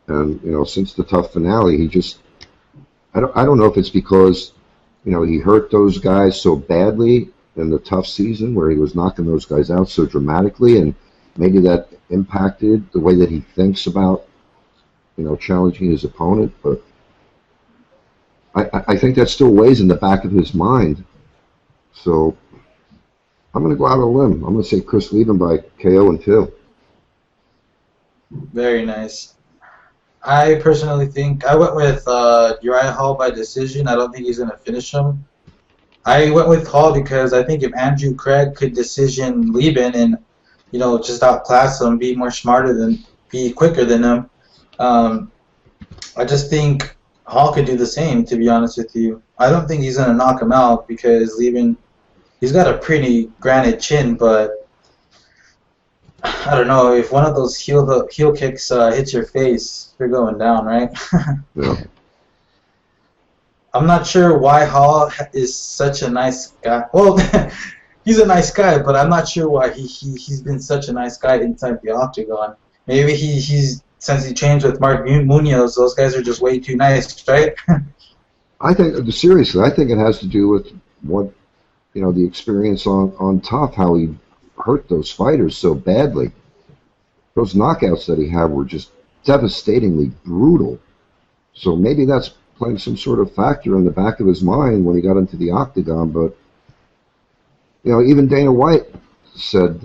And, since the Tough finale, he just... I don't know if it's because, he hurt those guys so badly in the Tough season where he was knocking those guys out so dramatically, and maybe that impacted the way that he thinks about, challenging his opponent. But I think that still weighs in the back of his mind. So I'm going to go out on a limb. I'm going to say Chris Lieben by KO in 2. Very nice. I personally think I went with Uriah Hall by decision. I don't think he's going to finish him. I went with Hall because I think if Andrew Craig could decision Lieben and, just outclass him, be quicker than him, I just think Hall could do the same, to be honest with you. I don't think he's going to knock him out because Lieben, he's got a pretty granite chin, but I don't know, if one of those heel kicks hits your face, you're going down, right? Yeah. I'm not sure why Hall is such a nice guy. Well, he's a nice guy, but I'm not sure why he's been such a nice guy inside the octagon. Maybe he's since he changed with Mark Munoz, those guys are just way too nice, right? I think, seriously, I think it has to do with what, the experience on Tough, how he hurt those fighters so badly. Those knockouts that he had were just devastatingly brutal. So maybe that's playing some sort of factor in the back of his mind when he got into the octagon. But, even Dana White said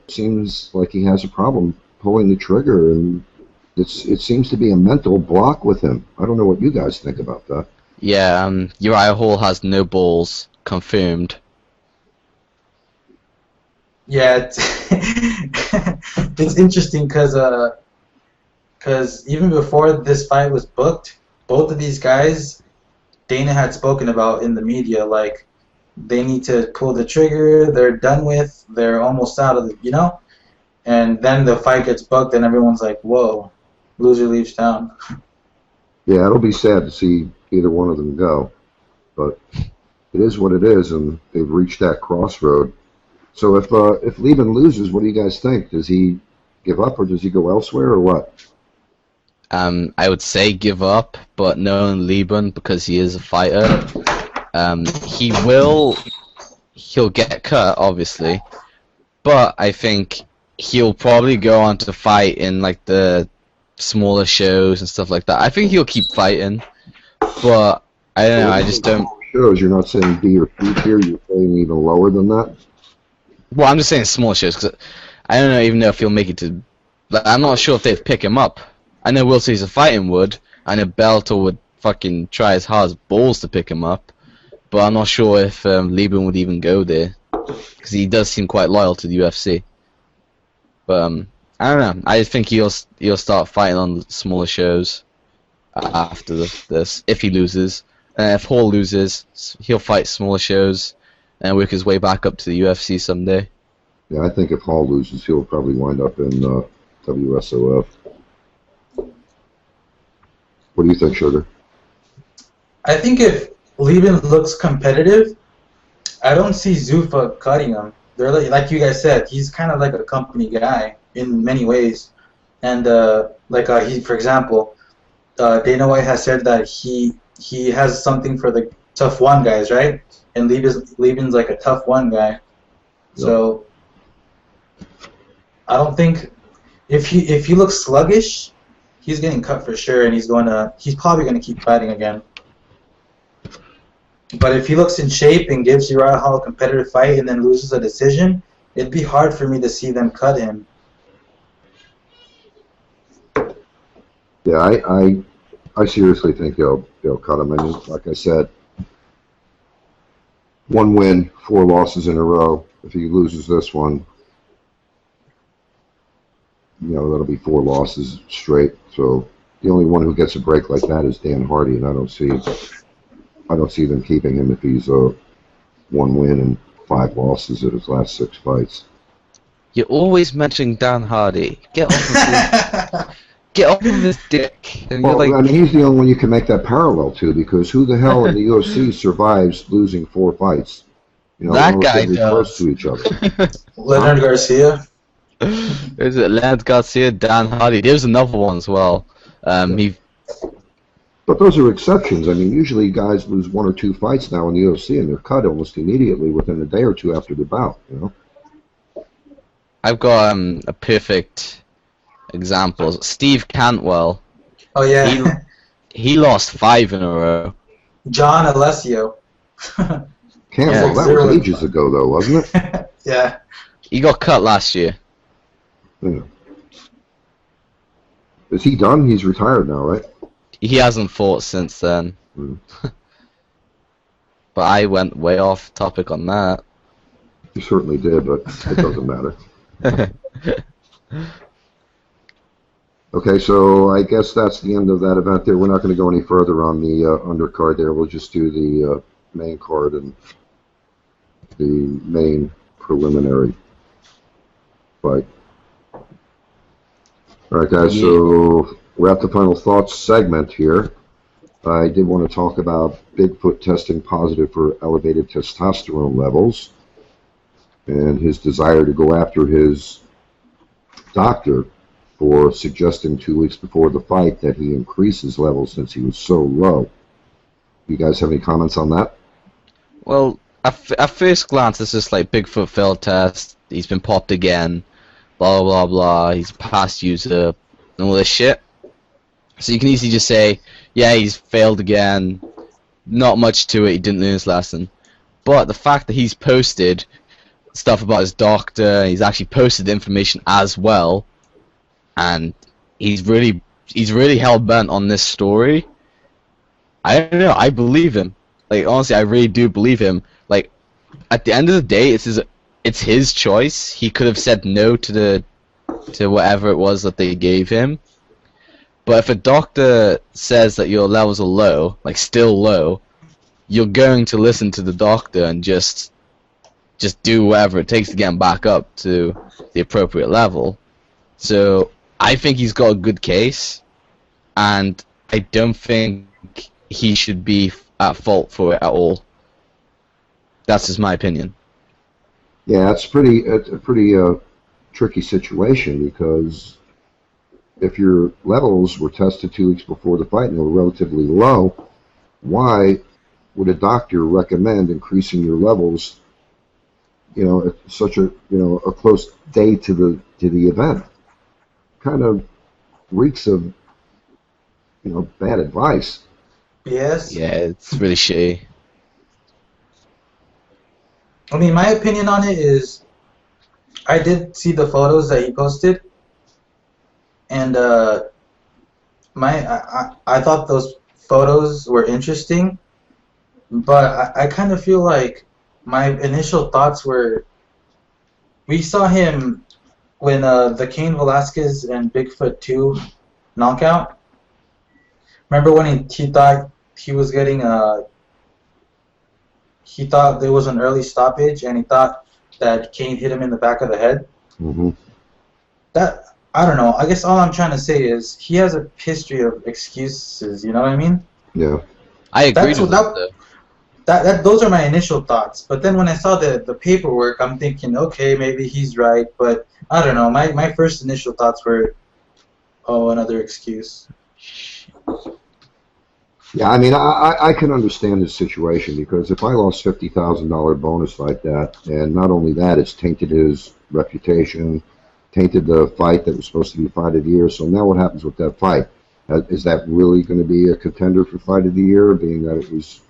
seems like he has a problem pulling the trigger, and it seems to be a mental block with him. I don't know what you guys think about that. Yeah, Uriah Hall has no balls, confirmed. Yeah, it's interesting because even before this fight was booked, both of these guys Dana had spoken about in the media, like they need to pull the trigger, they're done with, they're almost out of the. And then the fight gets booked and everyone's like, whoa, loser leaves town. Yeah, it'll be sad to see either one of them go, but it is what it is, and they've reached that crossroad. So if Lieben loses, what do you guys think? Does he give up, or does he go elsewhere, or what? I would say give up, but knowing Lieben, because he is a fighter, he'll get cut, obviously, but I think he'll probably go on to fight in like the smaller shows and stuff like that. I think he'll keep fighting, but I don't know. I just don't. Shows, you're not saying B or C tier. You're saying even lower than that. Well, I'm just saying small shows because I don't even know if he'll make it to. Like, I'm not sure if they'd pick him up. I know Will Caesar fighting would. I know Bellator would fucking try as hard as balls to pick him up, but I'm not sure if Lieben would even go there because he does seem quite loyal to the UFC. But I don't know. I think he'll start fighting on smaller shows after this if he loses. If Hall loses, he'll fight smaller shows and work his way back up to the UFC someday. Yeah, I think if Hall loses, he'll probably wind up in WSOF. What do you think, Sugar? I think if Lieben looks competitive, I don't see Zuffa cutting him. They're like you guys said, he's kind of like a company guy in many ways. And he, for example, Dana White has said that he has something for the tough one guys, right? And Lieben's like a tough one guy. Yep. So I don't think if he looks sluggish, he's getting cut for sure, and he's probably gonna keep fighting again. But if he looks in shape and gives Uriah Hall a competitive fight and then loses a decision, it'd be hard for me to see them cut him. Yeah, I seriously think they'll cut him. I mean, like I said, 1 win, 4 losses in a row. If he loses this one, that'll be 4 losses straight. So the only one who gets a break like that is Dan Hardy, and I don't see them keeping him if he's 1 win and 5 losses at his last 6 fights. You're always mentioning Dan Hardy. Get off of his dick. And well, I mean, he's the only one you can make that parallel to, because who the hell in the UFC survives losing 4 fights? That guy does. Close to each other. Leonard Garcia. Is it Leonard Garcia, Dan Hardy? There's another one as well. But those are exceptions. I mean, usually guys lose 1 or 2 fights now in the UFC, and they're cut almost immediately within a day or 2 after the bout. I've got a perfect example. Steve Cantwell. Oh yeah. He lost 5 in a row. John Alessio. Cantwell, that was ages ago, though, wasn't it? Yeah. He got cut last year. Yeah. Is he done? He's retired now, right? He hasn't fought since then. But I went way off topic on that. You certainly did, but it doesn't matter. Okay, so I guess that's the end of that event there. We're not going to go any further on the undercard there. We'll just do the main card and the main preliminary fight. All right, guys, so we're at the final thoughts segment here. I did want to talk about Bigfoot testing positive for elevated testosterone levels and his desire to go after his doctor for suggesting 2 weeks before the fight that he increase his levels since he was so low. You guys have any comments on that? Well, at first glance, it's just like Bigfoot failed test, he's been popped again, blah, blah, blah, he's a past user, and all this shit. So you can easily just say, yeah, he's failed again, not much to it, he didn't learn his lesson. But the fact that he's posted stuff about his doctor, he's actually posted the information as well, and he's really hell-bent on this story, I don't know, I believe him. Like, honestly, I really do believe him. Like, at the end of the day, it's it's his choice. He could have said no to whatever it was that they gave him. But if a doctor says that your levels are low, like still low, you're going to listen to the doctor and just do whatever it takes to get him back up to the appropriate level. So I think he's got a good case, and I don't think he should be at fault for it at all. That's just my opinion. Yeah, it's a pretty tricky situation, because if your levels were tested 2 weeks before the fight and they were relatively low, why would a doctor recommend increasing your levels, at such a a close day to the event? Kind of reeks of bad advice. Yes. Yeah, it's really shitty. I mean, my opinion on it is, I did see the photos that he posted, and I thought those photos were interesting, but I kind of feel like my initial thoughts were, we saw him when the Cain Velasquez and Bigfoot 2 knockout. Remember when he thought he was getting he thought there was an early stoppage, and he thought that Cain hit him in the back of the head? Mm-hmm. That, I don't know. I guess all I'm trying to say is he has a history of excuses. You know what I mean? Yeah. I agree with that. Those are my initial thoughts. But then when I saw the paperwork, I'm thinking, okay, maybe he's right. But I don't know. My first initial thoughts were, oh, another excuse. Yeah, I mean, I can understand his situation, because if I lost $50,000 bonus like that, and not only that, it's tainted his reputation, tainted the fight that was supposed to be fight of the year. So now what happens with that fight? Is that really going to be a contender for fight of the year, being that it was,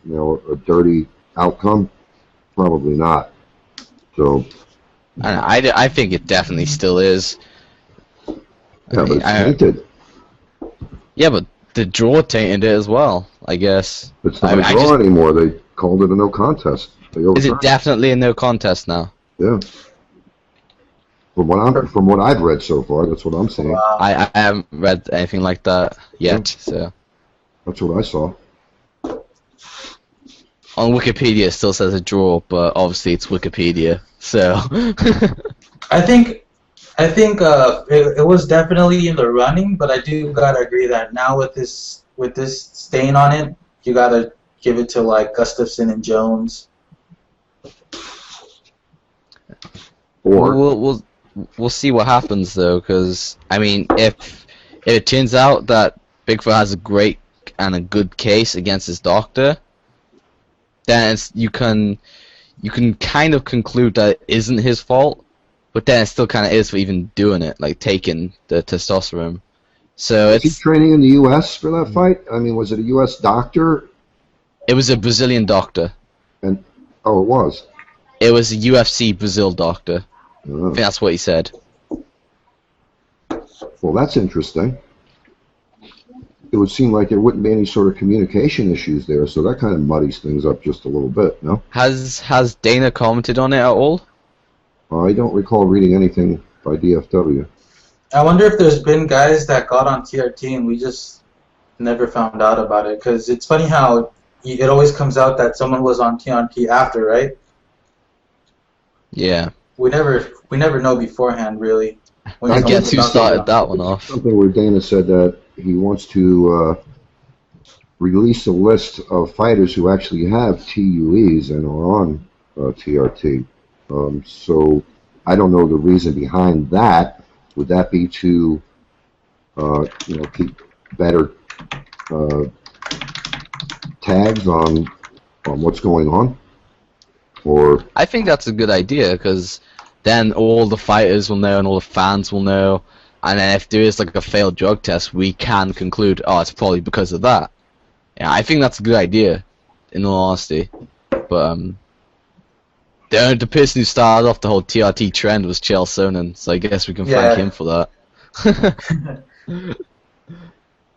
a dirty outcome? Probably not. So. I think it definitely still is. Yeah, but it's tainted. Yeah, but the draw tainted it as well, I guess. It's not a draw anymore. They called it a no contest. Is it definitely a no contest now? Yeah. From what I've read so far, that's what I'm saying. Wow. I haven't read anything like that yet, so. That's what I saw. On Wikipedia, it still says a draw, but obviously it's Wikipedia, so. I think it was definitely in the running, but I do gotta agree that now with this stain on it, you gotta give it to like Gustafsson and Jones. Or We'll see what happens though, because I mean, if it turns out that Bigfoot has a great and a good case against his doctor, then you can kind of conclude that it isn't his fault, but then it still kind of is for even doing it, like taking the testosterone. So was he training in the U.S. for that fight? I mean, was it a U.S. doctor? It was a Brazilian doctor. And it was. It was a UFC Brazil doctor. I think that's what he said. Well, that's interesting. It would seem like there wouldn't be any sort of communication issues there, so that kind of muddies things up just a little bit, no? Has Dana commented on it at all? I don't recall reading anything by DFW. I wonder if there's been guys that got on TRT and we just never found out about it, because it's funny how it always comes out that someone was on TRT after, right? Yeah. We never know beforehand, really. I guess who started that one off. Something where Dana said that he wants to release a list of fighters who actually have TUEs and are on TRT. So I don't know the reason behind that. Would that be to keep better tags on what's going on? Or I think that's a good idea, because then all the fighters will know and all the fans will know, and then if there is like a failed drug test, we can conclude, oh, it's probably because of that. Yeah, I think that's a good idea, in all honesty. But the person who started off the whole TRT trend was Chael Sonnen, so I guess we can thank him for that.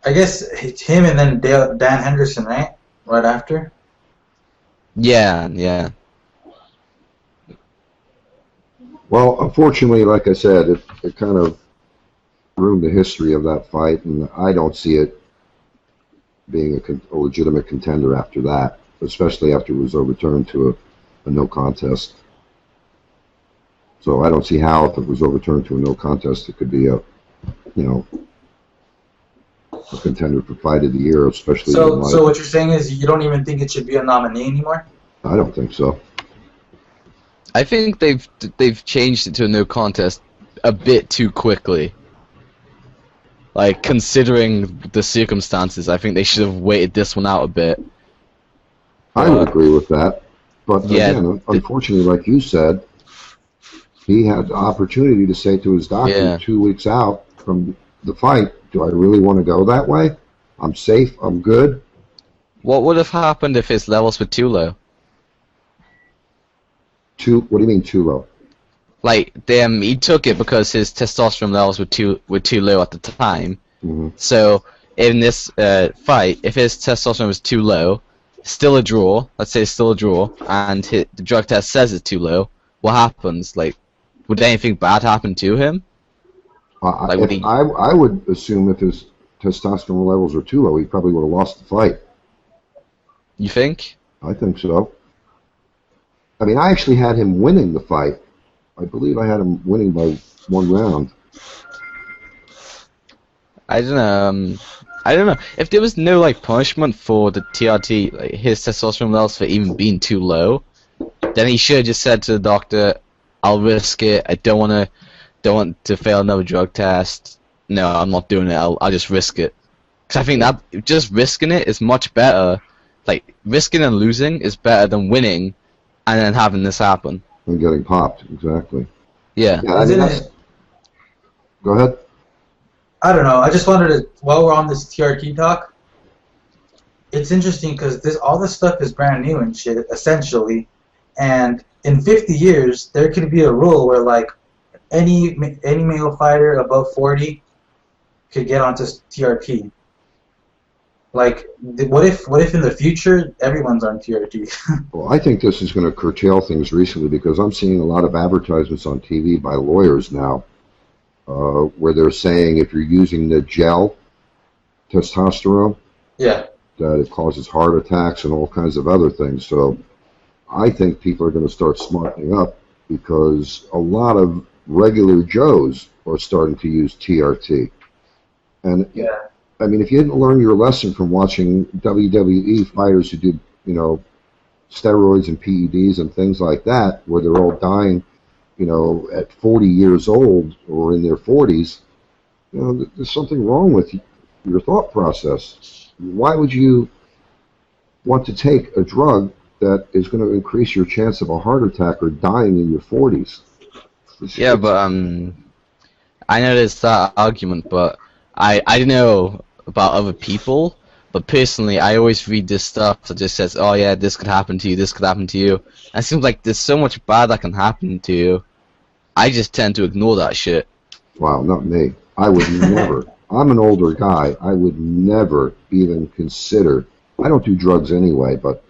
I guess it's him and then Dan Henderson, right? Right after? Yeah. Well, unfortunately, like I said, it kind of ruined the history of that fight, and I don't see it being a legitimate contender after that, especially after it was overturned to a no contest. So I don't see how, if it was overturned to a no contest, it could be a contender for fight of the year, especially. So what you're saying is you don't even think it should be a nominee anymore? I don't think so. I think they've changed it to a no contest a bit too quickly. Like, considering the circumstances, I think they should have waited this one out a bit. I would agree with that. But yeah, again, unfortunately, like you said, he had the opportunity to say to his doctor 2 weeks out from the fight, do I really want to go that way? I'm safe, I'm good. What would have happened if his levels were too low? What do you mean too low? Like, he took it because his testosterone levels were too low at the time. Mm-hmm. So in this fight, if his testosterone was too low, still a draw. Let's say it's still a draw, and the drug test says it's too low. What happens? Like, would anything bad happen to him? I would assume if his testosterone levels are too low, he probably would have lost the fight. You think? I think so. I mean, I actually had him winning the fight. I believe I had him winning by 1 round. I don't know. If there was no punishment for the TRT, like his testosterone levels for even being too low, then he should have just said to the doctor, "I'll risk it. I don't want to fail another drug test. No, I'm not doing it. I'll just risk it." Because I think that just risking it is much better. Like, risking and losing is better than winning and then having this happen. And getting popped, exactly. Yeah. I mean, go ahead. I don't know. I just wanted to, while we're on this TRT talk, it's interesting because all this stuff is brand new and shit, essentially. And in 50 years, there could be a rule where, like, any male fighter above 40 could get onto TRT. Like, what if in the future everyone's on TRT? Well, I think this is going to curtail things recently because I'm seeing a lot of advertisements on TV by lawyers now where they're saying if you're using the gel testosterone, that it causes heart attacks and all kinds of other things. So I think people are going to start smartening up because a lot of regular Joes are starting to use TRT. And I mean, if you didn't learn your lesson from watching WWE fighters who did, steroids and PEDs and things like that, where they're all dying, at 40 years old or in their 40s, there's something wrong with your thought process. Why would you want to take a drug that is going to increase your chance of a heart attack or dying in your 40s? But I know there's that argument, but I know about other people, but personally, I always read this stuff that just says, "Oh yeah, this could happen to you, this could happen to you." And it seems like there's so much bad that can happen to you. I just tend to ignore that shit. Wow, not me. I would never. I'm an older guy. I would never even consider. I don't do drugs anyway, but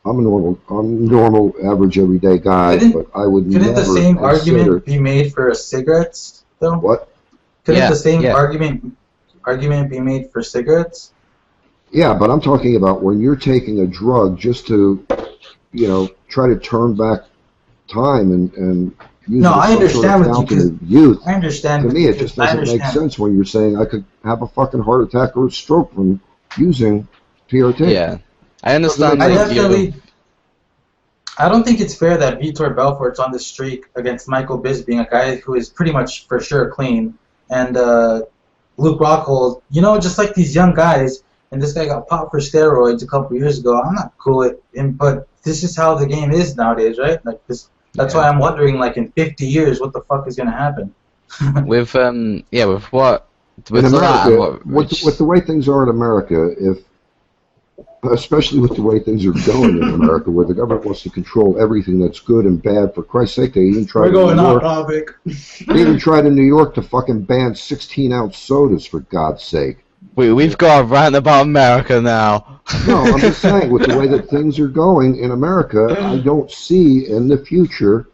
I'm a normal, average, everyday guy. But I would never. Couldn't the same argument be made for cigarettes, though? What? Couldn't the same argument be made for cigarettes? Yeah, but I'm talking about when you're taking a drug just to, try to turn back time and use it I understand sort of with you. Youth. I understand. To me, it just doesn't make sense when you're saying I could have a fucking heart attack or a stroke from using TRT. Yeah, I understand. I don't think it's fair that Vitor Belfort's on the streak against Michael Bisping, a guy who is pretty much for sure clean, and Luke Rockhold, just like these young guys, and this guy got popped for steroids a couple years ago. I'm not cool with him, but this is how the game is nowadays, right? Like this. That's why I'm wondering, like, in 50 years, what the fuck is gonna happen? with the way things are in America, especially with the way things are going in America, where the government wants to control everything that's good and bad. For Christ's sake, they even tried. We're going off topic. They even tried in New York to fucking ban 16-ounce sodas. For God's sake. We've got a rant about America now. No, I'm just saying, with the way that things are going in America, I don't see in the future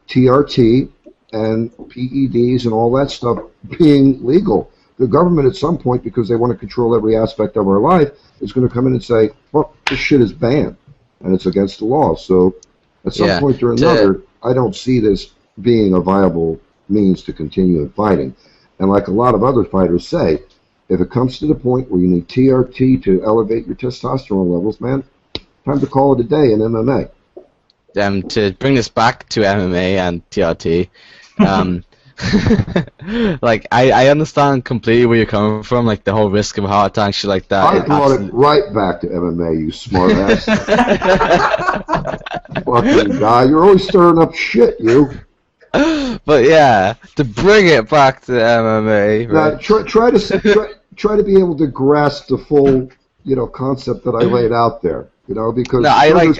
TRT and PEDs and all that stuff being legal. The government at some point, because they want to control every aspect of our life, is going to come in and say, well, this shit is banned, and it's against the law. So at some point or another, I don't see this being a viable means to continue in fighting. And like a lot of other fighters say, if it comes to the point where you need TRT to elevate your testosterone levels, man, time to call it a day in MMA. To bring this back to MMA and TRT, like I understand completely where you're coming from, like the whole risk of a heart attack, shit like that. I brought it right back to MMA, you smart ass. Fucking guy, you're always stirring up shit, you. But yeah, to bring it back to MMA. Now, Right? try to be able to grasp the full, concept that I laid out there. Because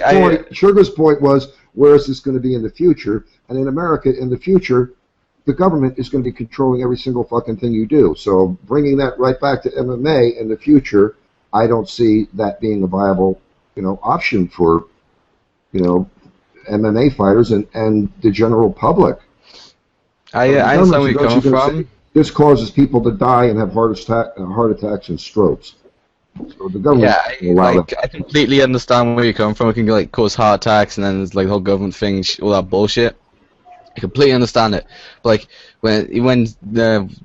Sugar's point was, where is this going to be in the future? And in America, in the future, the government is going to be controlling every single fucking thing you do. So bringing that right back to MMA in the future, I don't see that being a viable, option for, MMA fighters and the general public. I understand where you're coming from. This causes people to die and have heart attacks and strokes. So the government I completely understand where you're coming from. It can cause heart attacks, and then there's the whole government thing, all that bullshit. I completely understand it. But when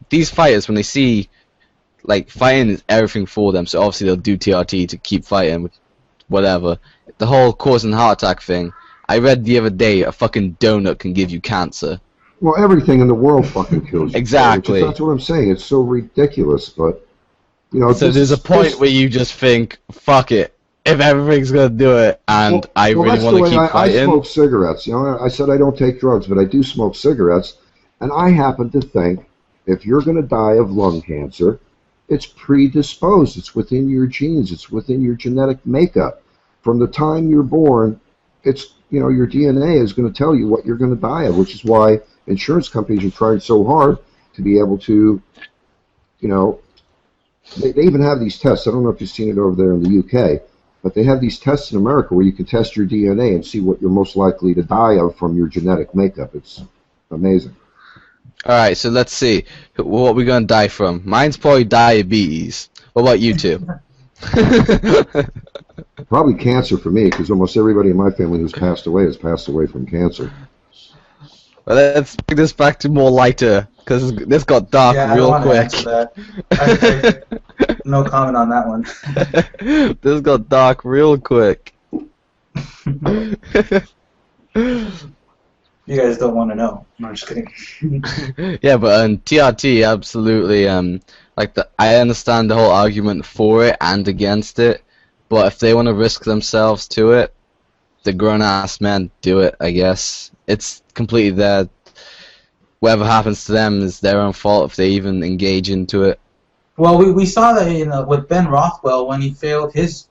these fighters, when they see fighting is everything for them, so obviously they'll do TRT to keep fighting, whatever. The whole causing heart attack thing. I read the other day a fucking donut can give you cancer. Well, everything in the world fucking kills you. Exactly. That's what I'm saying. It's so ridiculous, but. So there's a point where you just think, fuck it, if everything's going to do it, and I really want to keep fighting. I smoke cigarettes. I said I don't take drugs, but I do smoke cigarettes, and I happen to think if you're going to die of lung cancer, it's predisposed. It's within your genes. It's within your genetic makeup. From the time you're born, it's, your DNA is going to tell you what you're going to die of, which is why insurance companies are trying so hard to be able to, They even have these tests. I don't know if you've seen it over there in the UK, but they have these tests in America where you can test your DNA and see what you're most likely to die of from your genetic makeup. It's amazing. All right, so let's see. What are we going to die from? Mine's probably diabetes. What about you two? Probably cancer for me, because almost everybody in my family who's passed away has passed away from cancer. Well, let's bring this back to more lighter, because this got dark real quick. No comment on that one. This got dark real quick. You guys don't want to know. No, I'm just kidding. Yeah, but TRT, absolutely. I understand the whole argument for it and against it, but if they want to risk themselves to it, the grown-ass men do it, I guess. It's completely their... Whatever happens to them is their own fault if they even engage into it. Well, we saw that with Ben Rothwell when he failed his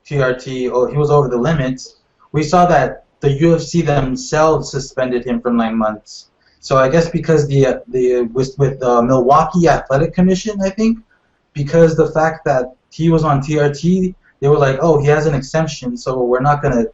TRT, or he was over the limits. We saw that the UFC themselves suspended him for 9 months. So I guess because with the Milwaukee Athletic Commission, I think, because the fact that he was on TRT, they were like, oh, he has an exemption, so we're not gonna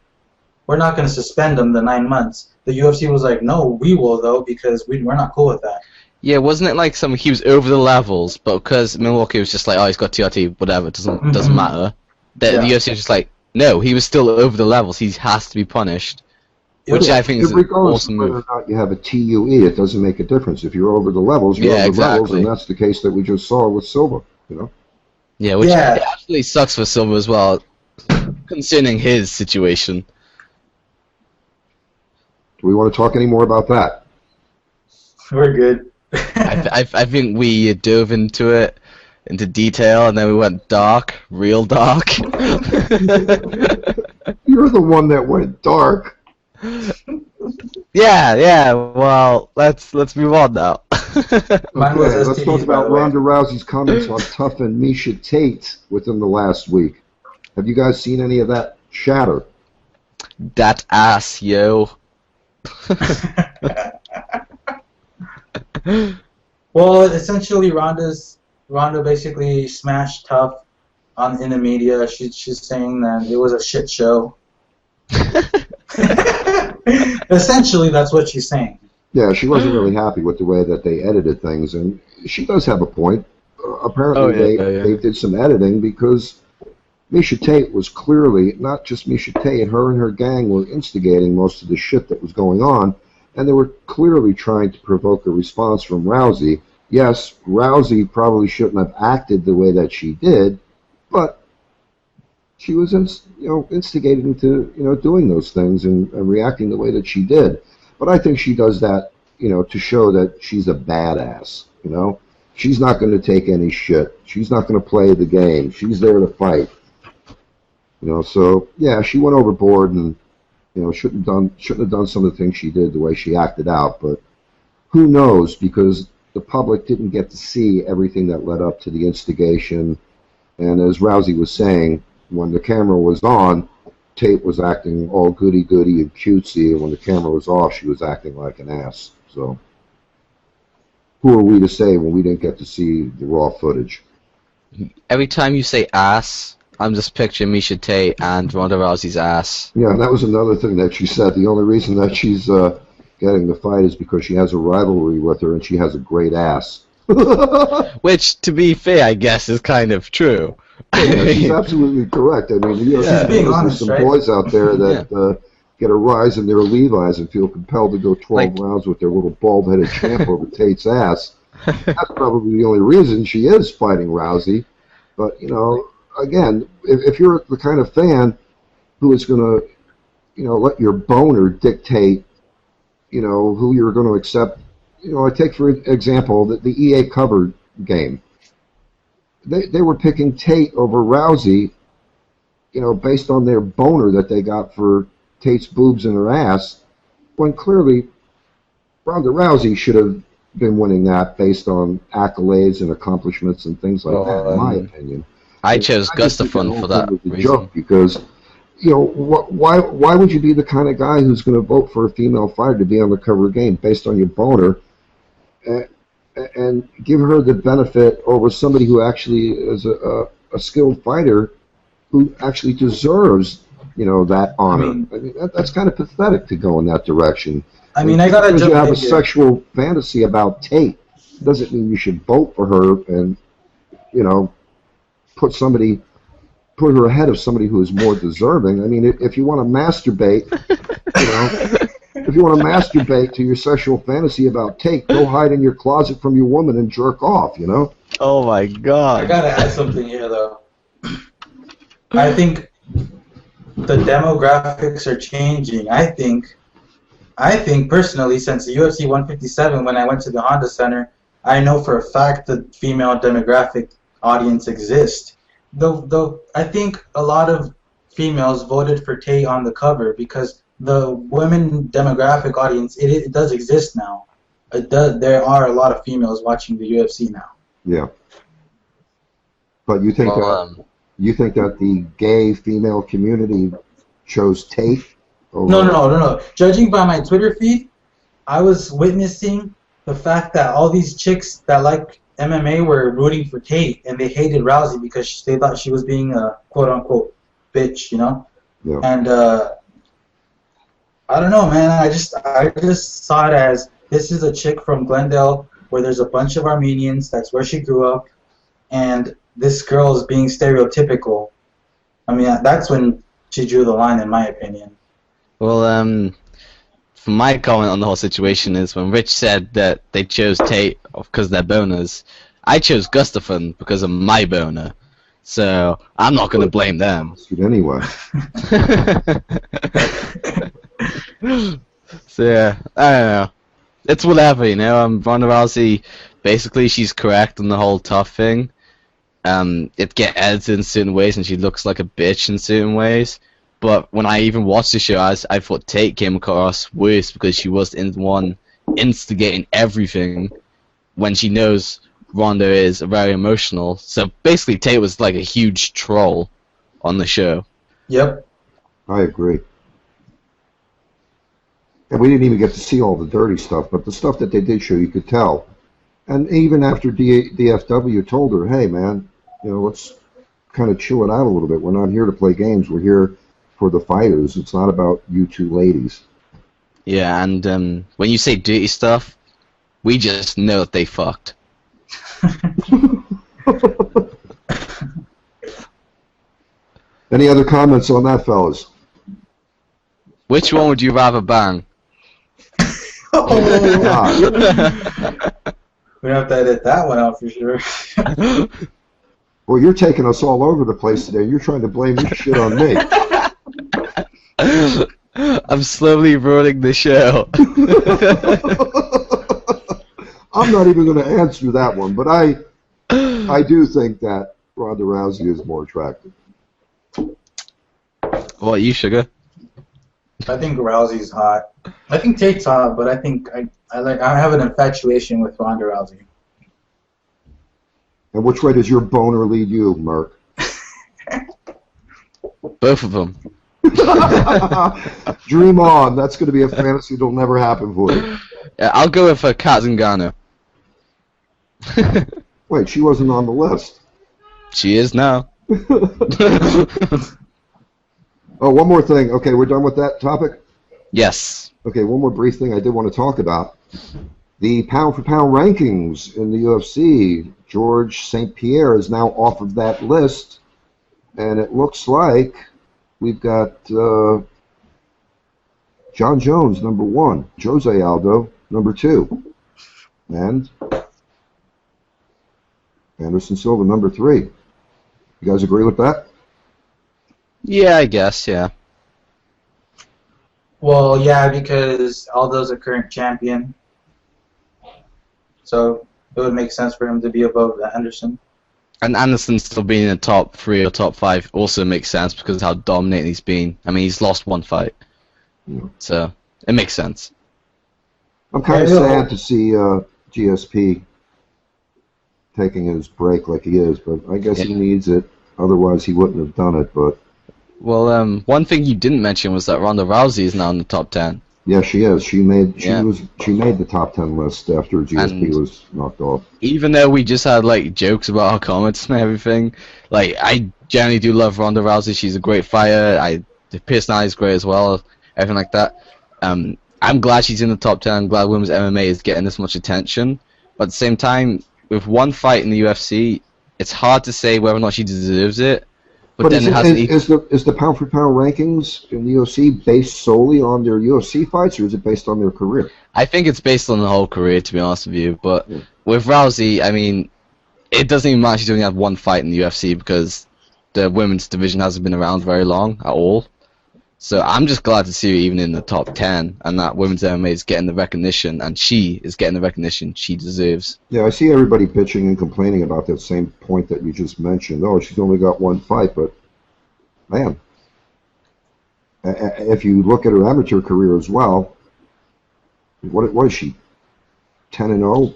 suspend him the 9 months. The UFC was like, no, we will though, because we're not cool with that. Yeah, wasn't it he was over the levels, but because Milwaukee was just like, oh, he's got TRT, whatever, it doesn't matter. The UFC was just like, no, he was still over the levels, he has to be punished. Which I think is an awesome move. Regardless of whether or not you have a TUE, it doesn't make a difference. If you're over the levels, you're over the levels, and that's the case that we just saw with Silva, Yeah, which actually sucks for Silva as well, concerning his situation. Do we want to talk any more about that? We're good. I think we dove into detail, and then we went dark, real dark. You're the one that went dark. Yeah. Well, let's move on now. Okay, let's talk about Ronda Rousey's comments on Tough and Miesha Tate within the last week. Have you guys seen any of that chatter? That ass, yo. Well, essentially, Ronda basically smashed Tough in the media. She's saying that it was a shit show. Essentially, that's what she's saying. Yeah, she wasn't really happy with the way that they edited things, and she does have a point. Apparently, they did some editing because Misha Tate was clearly, not just Misha Tate, her and her gang were instigating most of the shit that was going on, and they were clearly trying to provoke a response from Rousey. Yes, Rousey probably shouldn't have acted the way that she did, but she was, instigating to, doing those things and reacting the way that she did. But I think she does that, to show that she's a badass, She's not going to take any shit. She's not going to play the game. She's there to fight. So yeah, she went overboard and shouldn't have done some of the things she did the way she acted out. But who knows? Because the public didn't get to see everything that led up to the instigation. And as Rousey was saying, when the camera was on, Tate was acting all goody-goody and cutesy, and when the camera was off, she was acting like an ass. So who are we to say when we didn't get to see the raw footage? Every time you say ass, I'm just picturing Misha Tate and Ronda Rousey's ass. Yeah, and that was another thing that she said. The only reason that she's getting the fight is because she has a rivalry with her and she has a great ass. Which, to be fair, I guess is kind of true. Yeah, she's absolutely correct. I mean, there's some boys out there that get a rise in their Levi's and feel compelled to go 12 rounds with their little bald-headed champ over Tate's ass. That's probably the only reason she is fighting Rousey. But, again, if you're the kind of fan who is going to, let your boner dictate, who you're going to accept. I take, for example, the EA cover game. They were picking Tate over Rousey, based on their boner that they got for Tate's boobs and her ass, when clearly Ronda Rousey should have been winning that based on accolades and accomplishments and things like that, in my opinion. I chose Gustafsson for that reason. Joke because, why would you be the kind of guy who's going to vote for a female fighter to be on the cover of the game based on your boner and give her the benefit over somebody who actually is a skilled fighter who actually deserves, that honor? I mean that's kind of pathetic to go in that direction. I mean, I gotta jump in. You have a here. sexual fantasy about Tate doesn't mean you should vote for her and, put her ahead of somebody who is more deserving. I mean, if you want to masturbate, if you want to masturbate to your sexual fantasy about Tate, go hide in your closet from your woman and jerk off, Oh my God. I gotta add something here, though. I think the demographics are changing. I think personally, since the UFC 157, when I went to the Honda Center, I know for a fact that female demographic audience exists. Though I think a lot of females voted for Tate on the cover because the women demographic audience, it does exist now. It does. There are a lot of females watching the UFC now. Yeah. But you think that the gay female community chose Tate? No. Judging by my Twitter feed, I was witnessing the fact that all these chicks that like MMA were rooting for Tate, and they hated Rousey because they thought she was being a quote-unquote bitch, Yeah. And I don't know, man. I just saw it as this is a chick from Glendale where there's a bunch of Armenians. That's where she grew up, and this girl is being stereotypical. I mean, that's when she drew the line, in my opinion. Well, for my comment on the whole situation is when Rich said that they chose Tate because they're boners, I chose Gustafsson because of my boner. So I'm not going to blame them. Anyway. So yeah, I don't know. It's whatever, Ronda Rousey, basically she's correct on the whole tough thing. It gets edited in certain ways and she looks like a bitch in certain ways. But when I even watched the show, I thought Tate came across worse because she was the one instigating everything when she knows Ronda is very emotional. So basically, Tate was like a huge troll on the show. Yep. I agree. And we didn't even get to see all the dirty stuff, but the stuff that they did show, you could tell. And even after DFW told her, hey, man, let's kind of chill it out a little bit. We're not here to play games. We're here for the fighters. It's not about you two ladies. Yeah, and when you say dirty stuff, we just know that they fucked. Any other comments on that, fellas? Which one would you rather bang? Oh, God. We have to edit that one out for sure. Well, you're taking us all over the place today. You're trying to blame this shit on me. I'm slowly ruining the show. I'm not even going to answer that one, but I do think that Ronda Rousey is more attractive. What, you, Sugar? I think Rousey's hot. I think Tate's hot, but I think I have an infatuation with Ronda Rousey. And which way does your boner lead you, Merc? Both of them. Dream on. That's going to be a fantasy that'll never happen for you. Yeah, I'll go with Kat Zingano. Wait, she wasn't on the list. She is now. Oh, one more thing. Okay, we're done with that topic? Yes. Okay, one more brief thing I did want to talk about. The pound-for-pound rankings in the UFC. George St. Pierre is now off of that list, and it looks like we've got John Jones, number 1, Jose Aldo, number 2, and Anderson Silva, number 3. You guys agree with that? Yeah, I guess, yeah. Well, yeah, because Aldo's a current champion. So it would make sense for him to be above Anderson. And Anderson still being in the top 3 or top 5 also makes sense because of how dominant he's been. I mean, he's lost one fight. Yeah. So, it makes sense. I'm kind of sad to see GSP taking his break like he is, but I guess he needs it. Otherwise, he wouldn't have done it, but... Well, one thing you didn't mention was that Ronda Rousey is now in the top 10. Yeah, she is. She made the top 10 list after GSP was knocked off. Even though we just had like jokes about her comments and everything, like I generally do love Ronda Rousey. She's a great fighter. The personality is great as well. Everything like that. I'm glad she's in the top 10. I'm glad women's MMA is getting this much attention. But at the same time, with one fight in the UFC, it's hard to say whether or not she deserves it. But then is the pound for pound rankings in the UFC based solely on their UFC fights, or is it based on their career? I think it's based on the whole career, to be honest with you. But with Rousey, I mean, it doesn't even matter. She's only had one fight in the UFC because the women's division hasn't been around very long at all. So I'm just glad to see her even in the top 10, and that women's MMA is getting the recognition, and she is getting the recognition she deserves. Yeah, I see everybody bitching and complaining about that same point that you just mentioned. Oh, she's only got one fight, but man, if you look at her amateur career as well, what is she? 10-0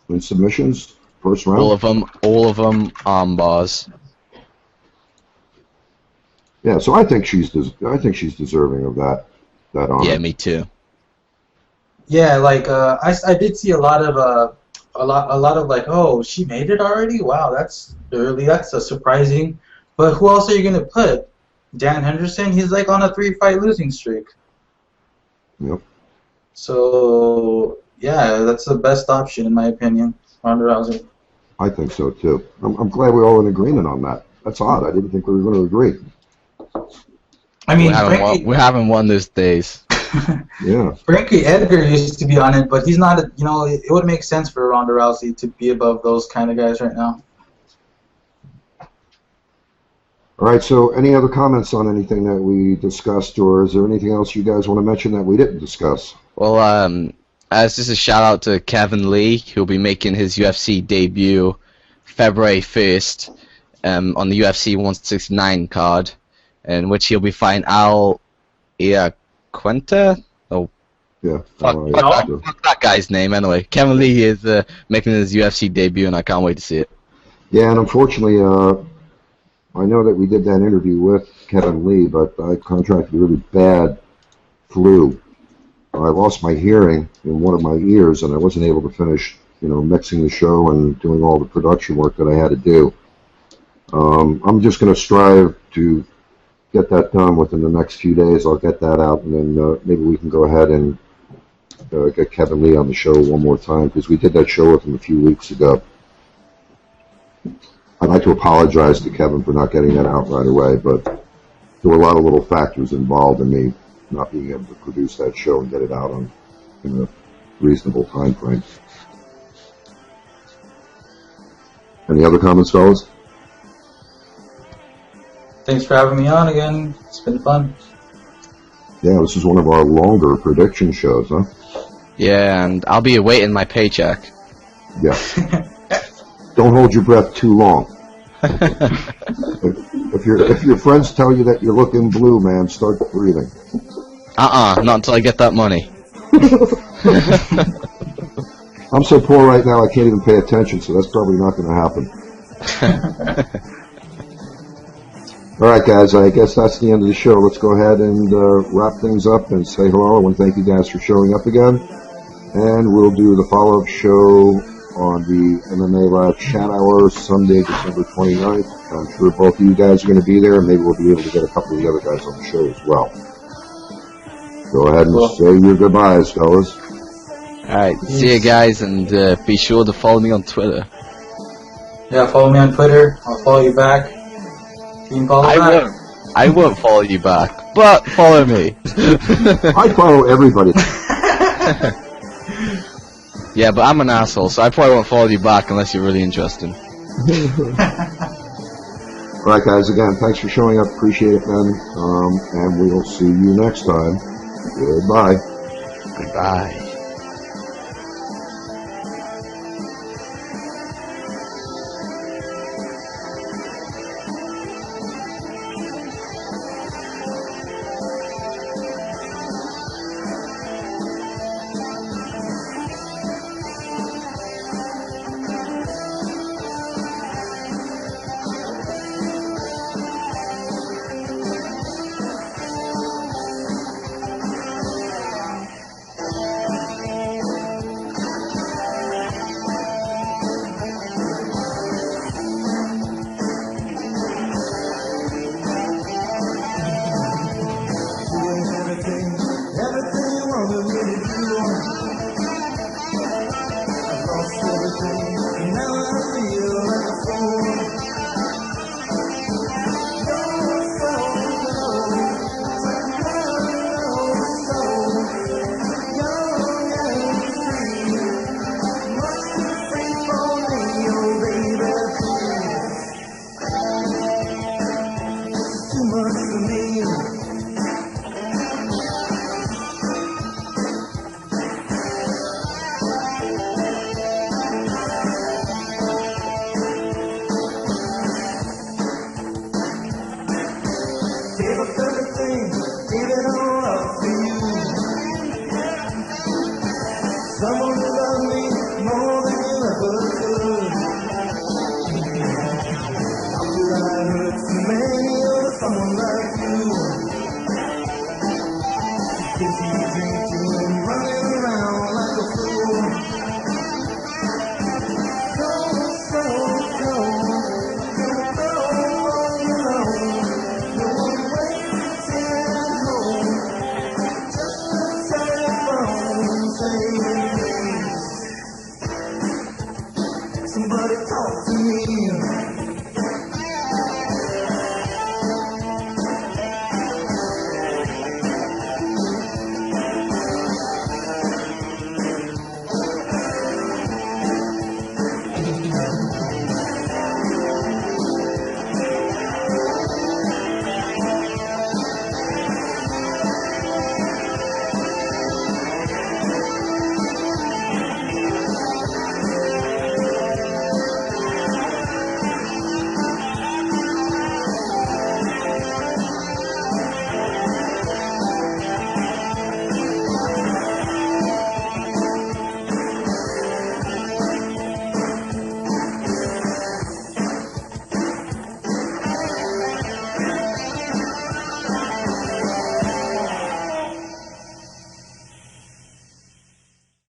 in submissions, first round. All of them arm bars. Yeah, so I think she's deserving of that honor. Yeah, me too. Yeah, like I did see a lot of like, oh, she made it already. Wow, that's early. That's surprising. But who else are you gonna put? Dan Henderson. He's like on a 3-fight losing streak. Yep. So yeah, that's the best option in my opinion. Ronda Rousey. I think so too. I'm glad we're all in agreement on that. That's odd. I didn't think we were going to agree. I mean, we haven't won those days. Yeah. Frankie Edgar used to be on it, but he's not. It would make sense for Ronda Rousey to be above those kind of guys right now. All right. So, any other comments on anything that we discussed, or is there anything else you guys want to mention that we didn't discuss? Well, as just a shout out to Kevin Lee, who'll be making his UFC debut February 1st on the UFC 169 card, in which he'll be fighting Al Iaquinta. Oh, yeah. Fuck that guy's name anyway. Kevin Lee is making his UFC debut, and I can't wait to see it. Yeah, and unfortunately, I know that we did that interview with Kevin Lee, but I contracted a really bad flu. I lost my hearing in one of my ears, and I wasn't able to finish, mixing the show and doing all the production work that I had to do. I'm just going to strive to get that done within the next few days. I'll get that out, and then maybe we can go ahead and get Kevin Lee on the show one more time, because we did that show with him a few weeks ago. I'd like to apologize to Kevin for not getting that out right away, but there were a lot of little factors involved in me not being able to produce that show and get it out in a reasonable time frame. Any other comments, fellas? Thanks for having me on again. It's been fun. Yeah, this is one of our longer prediction shows, huh? Yeah, and I'll be awaiting my paycheck. Yeah. Don't hold your breath too long. If your friends tell you that you're looking blue, man, start breathing. Not until I get that money. I'm so poor right now I can't even pay attention, so that's probably not going to happen. All right, guys, I guess that's the end of the show. Let's go ahead and wrap things up and say hello and thank you guys for showing up again. And we'll do the follow-up show on the MMA Live Chat Hour Sunday, December 29th. I'm sure both of you guys are going to be there, and maybe we'll be able to get a couple of the other guys on the show as well. Go ahead and say your goodbyes, fellas. Alright, see you guys, and be sure to follow me on Twitter. Yeah, follow me on Twitter. I'll follow you back. You can follow back. I won't follow you back, but follow me. I follow everybody. Yeah, but I'm an asshole, so I probably won't follow you back unless you're really interested. All right, guys, again, thanks for showing up. Appreciate it, man. And we'll see you next time. Goodbye. Goodbye. Someone who loves me more than you ever could. How could I hurt so many of someone like you? Because you dream